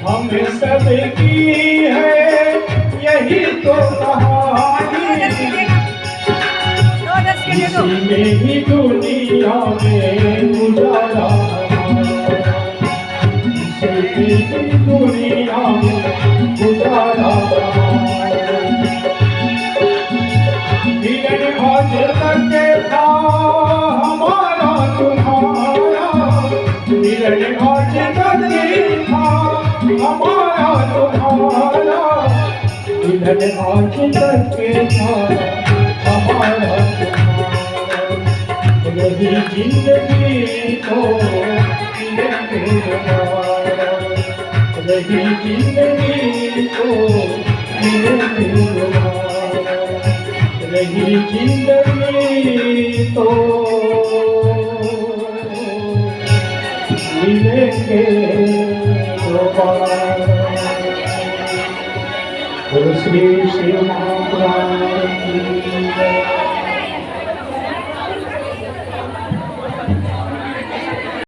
हम सबकी है यही तो कहानी, इसी में ही दुनिया में गुजारा, दुनिया में गुजारा, मिलन आज तक था हमारा तुम्हारा, मिलन आज तक था हमारा तुम्हारा, मिलन आज तक था हमारा तुम्हारा, रही जिंदगी तो मिलेंगे दोबारा, रही जिंदगी तो मिलेंगे दोबारा, रही जिंदगी तो मिलेंगे दोबारा। श्री शिव महापुराण की जय।